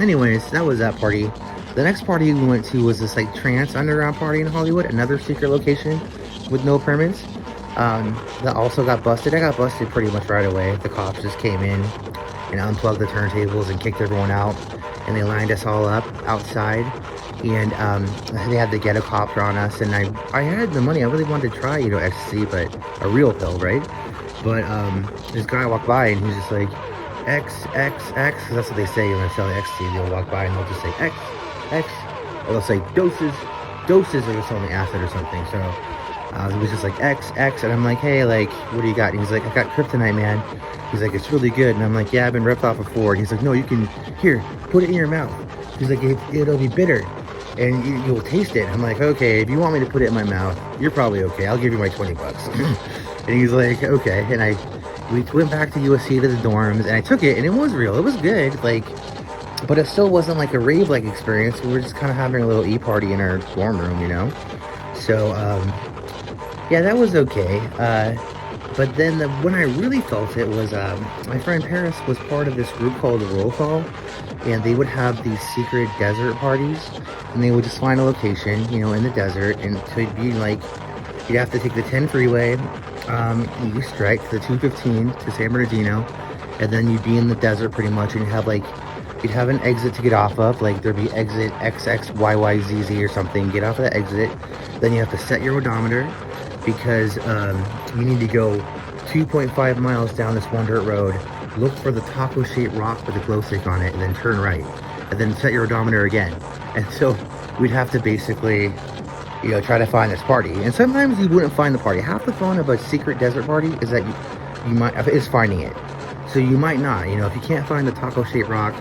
anyways, that was that party. The next party we went to was this like trance underground party in Hollywood, another secret location with no permits, that also got busted. I got busted pretty much right away. The cops just came in and unplugged the turntables and kicked everyone out, and they lined us all up outside, and they had the ghetto cops on us. And I had the money. I really wanted to try, you know, ecstasy, but a real pill, right? But this guy walked by, and he's just like, X, because that's what they say when they're selling ecstasy. They'll walk by and they'll just say X, or they'll say doses, or they're selling acid or something. So it was just like X, and I'm like, hey, like, what do you got? And he's like, I got kryptonite, man. He's like, it's really good. And I'm like, yeah, I've been ripped off before. And he's like, no, you can, here, put it in your mouth. He's like, it'll be bitter, and you'll taste it. I'm like, okay, if you want me to put it in my mouth, you're probably okay. I'll give you my $20. And he's like, okay. And we went back to USC to the dorms, and I took it, and it was real. It was good, like, but it still wasn't like a rave-like experience. We were just kind of having a little E-party in our dorm room, you know? So, yeah, that was okay. But then when I really felt it was my friend Paris was part of this group called the Roll Call, and they would have these secret desert parties, and they would just find a location, you know, in the desert, and so it'd be like you'd have to take the 10 freeway east, right, to the 215 to San Bernardino, and then you'd be in the desert pretty much, and you'd have an exit to get off of, like there'd be exit XXYYZZ or something. Get off of the exit, then you have to set your odometer because you need to go 2.5 miles down this one dirt road, look for the taco-shaped rock with a glow stick on it, and then turn right, and then set your odometer again. And so we'd have to basically, you know, try to find this party. And sometimes you wouldn't find the party. Half the fun of a secret desert party is that you might is finding it. So you might not, you know, if you can't find the taco-shaped rock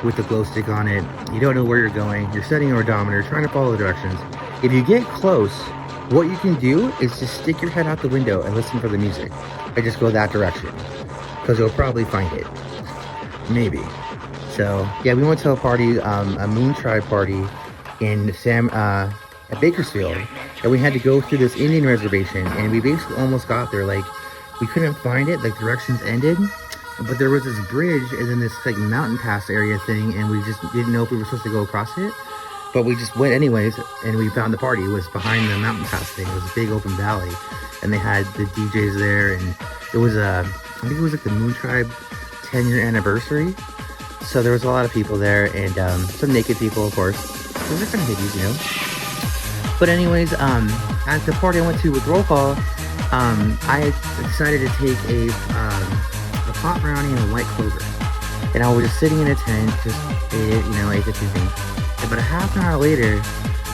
with the glow stick on it, you don't know where you're going, you're setting your odometer, trying to follow the directions. If you get close, what you can do is just stick your head out the window and listen for the music. And just go that direction. Because you'll probably find it. Maybe. So, yeah, we went to a party, a Moon Tribe party in at Bakersfield. And we had to go through this Indian reservation. And we basically almost got there. Like, we couldn't find it. Like, directions ended. But there was this bridge and then this, like, mountain pass area thing. And we just didn't know if we were supposed to go across it. But we just went anyways, and we found the party. It was behind the mountain pass thing. It was a big open valley, and they had the DJs there, and it was I think it was like the Moon Tribe 10-year anniversary. So there was a lot of people there, and some naked people, of course. Those are kind of hippies, you know. But anyways, at the party I went to with Roll Call, I decided to take a pot brownie and a white clover, and I was just sitting in a tent, just ate it, you know, ate the two things. But a half an hour later,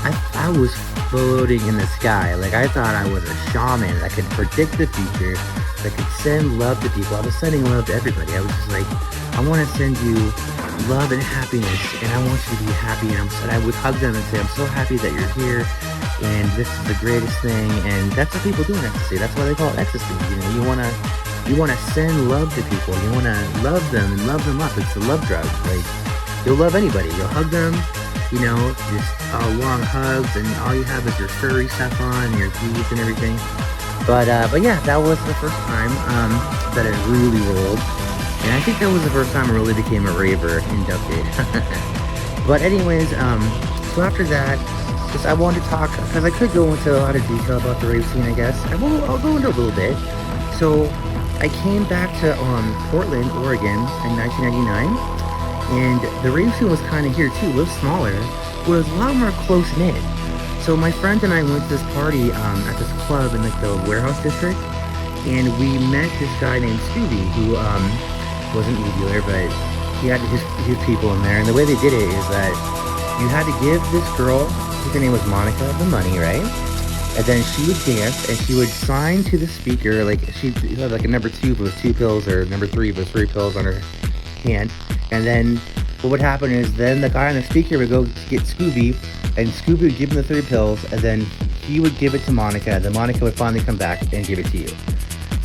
I was floating in the sky. Like, I thought I was a shaman that could predict the future, that could send love to people. I was sending love to everybody. I was just like, I want to send you love and happiness, and I want you to be happy. And I would hug them and say, I'm so happy that you're here, and this is the greatest thing. And that's what people do in ecstasy. That's why they call it ecstasy. You know, you want to send love to people. You want to love them and love them up. It's a love drug. Like, you'll love anybody. You'll hug them. You know, just long hugs, and all you have is your furry stuff on, your teeth and everything. But yeah, that was the first time that it really rolled. And I think that was the first time I really became a raver inducted. But anyways, so after that, just I wanted to talk, because I could go into a lot of detail about the rave scene, I guess. I'll go into a little bit. So I came back to Portland, Oregon in 1999. And the rave scene was kind of here too, a little smaller, but it was a lot more close-knit. So my friend and I went to this party at this club in like the warehouse district, and we met this guy named Scooby, who wasn't a dealer, but he had his people in there. And the way they did it is that you had to give this girl, I think her name was Monica, the money, right? And then she would dance, and she would sign to the speaker, like she had like a number 2 if it was 2 pills, or number 3 if it was 3 pills on her hand. And then what would happen is then the guy on the speaker would go get Scooby, and Scooby would give him the 3 pills, and then he would give it to Monica, and then Monica would finally come back and give it to you.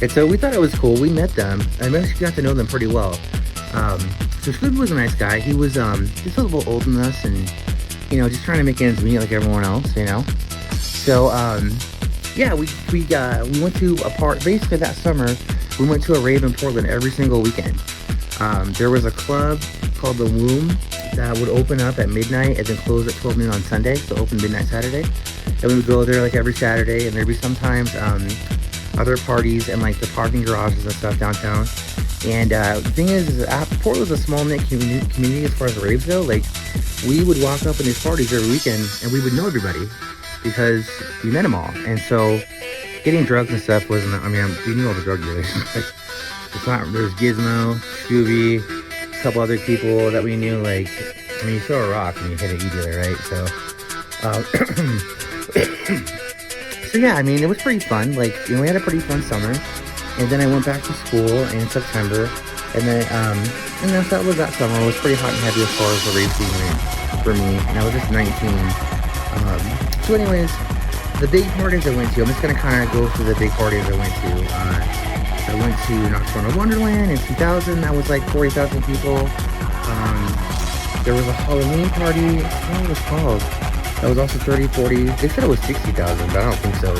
And so we thought it was cool. We met them, and we actually got to know them pretty well. So Scooby was a nice guy. He was just a little older than us, and you know, just trying to make ends meet like everyone else, you know. So yeah, we went to a part basically that summer. We went to a rave in Portland every single weekend. There was a club called The Womb that would open up at midnight and then close at 12 noon on Sunday, so open midnight Saturday. And we would go there like every Saturday, and there'd be sometimes other parties and like the parking garages and stuff downtown. And the thing is Portland's a small-knit community as far as the raves go. Like, we would walk up in these parties every weekend, and we would know everybody because we met them all. And so getting drugs and stuff wasn't, I mean, we knew all the drug dealers. It's not, there's Gizmo, Scooby, a couple other people that we knew. Like, I mean, you throw a rock and you hit an e-dealer, right? So, so yeah, I mean, it was pretty fun. Like, you know, we had a pretty fun summer. And then I went back to school in September. And then that was that summer. It was pretty hot and heavy as far as the rave scene went for me. And I was just 19. So anyways, the big parties I went to, I'm just going to kind of go through the big parties I went to. I went to Nocturnal Wonderland in 2000. That was like 40,000 people. There was a Halloween party. I don't know what it was called. That was also 30, 40. They said it was 60,000, but I don't think so. It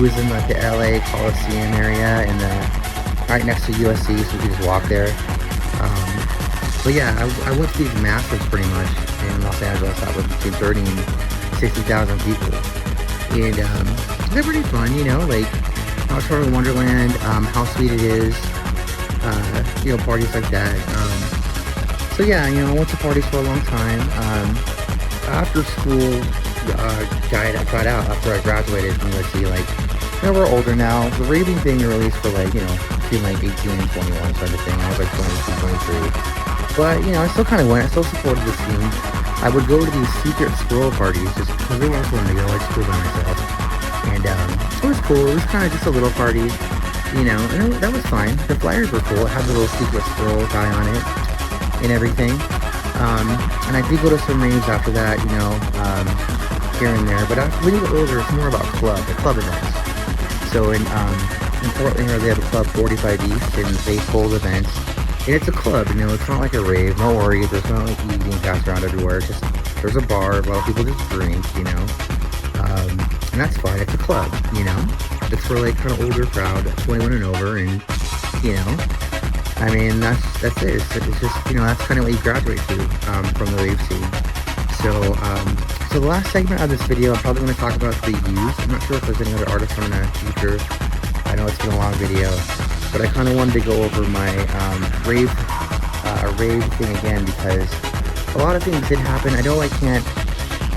was in like the LA Coliseum area, and right next to USC, so you could just walk there. But yeah, I went to these massives pretty much in Los Angeles. That was between 30 and 60,000 people, and they're pretty fun, you know, like Tropical Wonderland, How Sweet It Is, you know, parties like that. So yeah, you know, I went to parties for a long time. After school got out, after I graduated from USC, like, you know, we're older now. The raving thing really is for like, you know, between like 18 and 21 sort of thing. I was like 22, 23. But, you know, I still kind of went. I still supported the scene. I would go to these secret squirrel parties just because they weren't fun to go. I just by myself. And it was cool. It was kind of just a little party, you know, and that was fine. The flyers were cool. It had the little secret squirrel guy on it and everything. And I did go to some raves after that, you know, here and there. But when you get older, it's more about club events. So in Portland here, they have a club 45 East, and they hold events. And it's a club, you know, it's not like a rave. No worries, there's not like eating passed around everywhere. It's just, there's a bar, a lot of people just drink, you know. And that's fine, it's a club, you know. It's for like kind of older crowd, 21 and over, and, you know. I mean, that's it. It's just, you know, that's kind of what you graduate to from the rave scene. So the last segment of this video, I'm probably going to talk about the Used. I'm not sure if there's any other artists I'm going to feature. I know it's been a long video, but I kind of wanted to go over my rave thing again, because a lot of things did happen. I know I can't,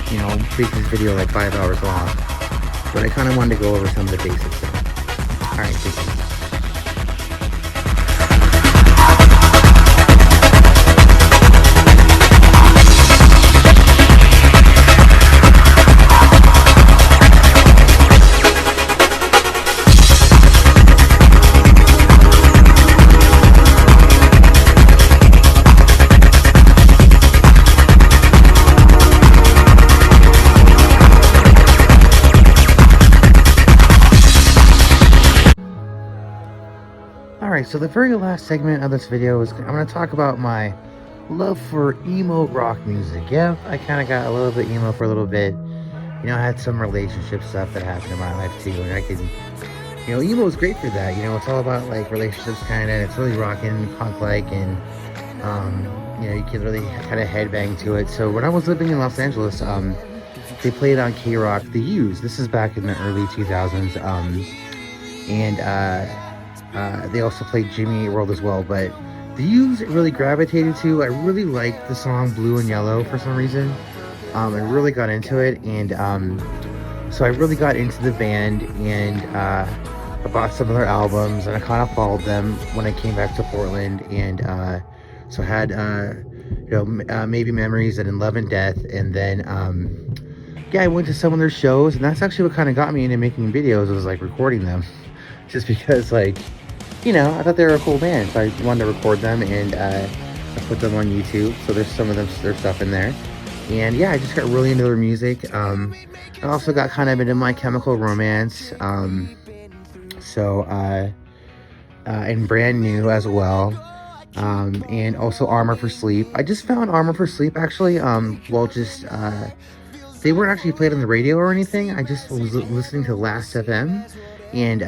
you know, make this video like 5 hours long, but I kind of wanted to go over some of the basics stuff. Alright, thank you. Alright, so the very last segment of this video is I'm going to talk about my love for emo rock music. Yeah, I kind of got a little bit emo for a little bit. You know, I had some relationship stuff that happened in my life too, and I could, you know, emo is great for that. You know, it's all about like relationships kind of, it's really rocking, punk-like, and, you know, you can really kind of headbang to it. So when I was living in Los Angeles, they played on K-Rock The Used. This is back in the early 2000s, they also played Jimmy Eat World as well, but The Used really gravitated to. I really liked the song Blue and Yellow for some reason. I really got into it, and so I really got into the band, and I bought some of their albums, and I kind of followed them when I came back to Portland, and so I had you know, Maybe Memories and In Love and Death, and then yeah, I went to some of their shows, and that's actually what kind of got me into making videos, was like recording them, just because, like, you know, I thought they were a cool band, so I wanted to record them, and I put them on YouTube. So there's some of their stuff in there, and yeah, I just got really into their music. I also got kind of into My Chemical Romance, and Brand New as well, and also Armor for Sleep. I just found Armor for Sleep actually, they weren't actually played on the radio or anything. I just was listening to Last FM. And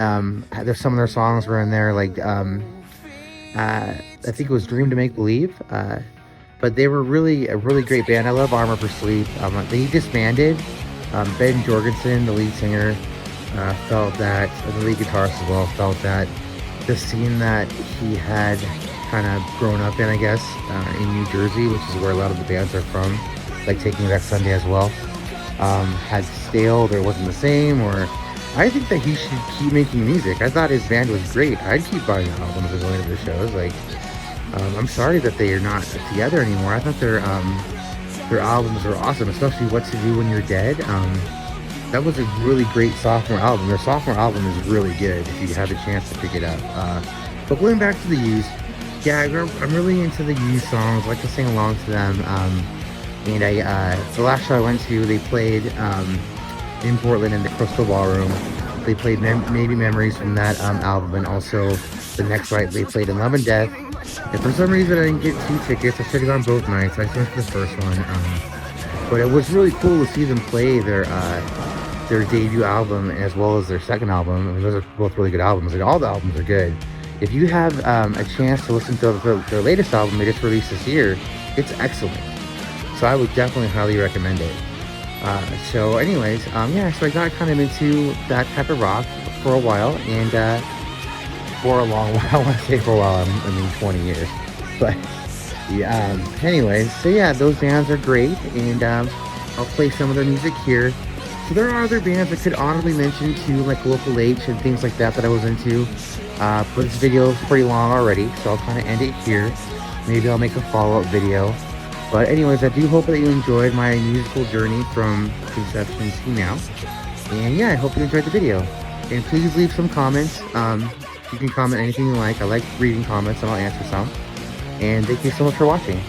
there's some of their songs were in there, like I think it was Dream to Make Believe, but they were really a really great band. I love Armor for Sleep. They disbanded. Ben Jorgensen, the lead singer, felt that, the lead guitarist as well, felt that the scene that he had kind of grown up in, I guess, in New Jersey, which is where a lot of the bands are from, like Taking Back Sunday as well, had staled or wasn't the same, or I think that he should keep making music. I thought his band was great. I'd keep buying the albums and going to the shows. Like, I'm sorry that they are not together anymore. I thought their albums were awesome, especially What to Do When You're Dead. That was a really great sophomore album. Their sophomore album is really good if you have a chance to pick it up. But going back to the Used, yeah, I'm really into the Used songs. I like to sing along to them. And the last show I went to, they played in Portland in the Crystal Ballroom. They played Maybe Memories from that album, and also the next night they played In Love and Death. And for some reason I didn't get 2 tickets. I should have gone both nights. I went to the first one. But it was really cool to see them play their debut album as well as their second album. I mean, those are both really good albums. Like, all the albums are good. If you have a chance to listen to their latest album they just released this year, it's excellent. So I would definitely highly recommend it. So anyways, yeah, so I got kind of into that type of rock for a while, and for a long while. When I say for a while, I mean 20 years. But yeah, anyways, so yeah, those bands are great, and I'll play some of their music here. So there are other bands I could honorably mention too, like Local H and things like that I was into. But this video is pretty long already, so I'll kind of end it here. Maybe I'll make a follow-up video. But anyways, I do hope that you enjoyed my musical journey from conception to now. And yeah, I hope you enjoyed the video. And please leave some comments. You can comment anything you like. I like reading comments, and I'll answer some. And thank you so much for watching.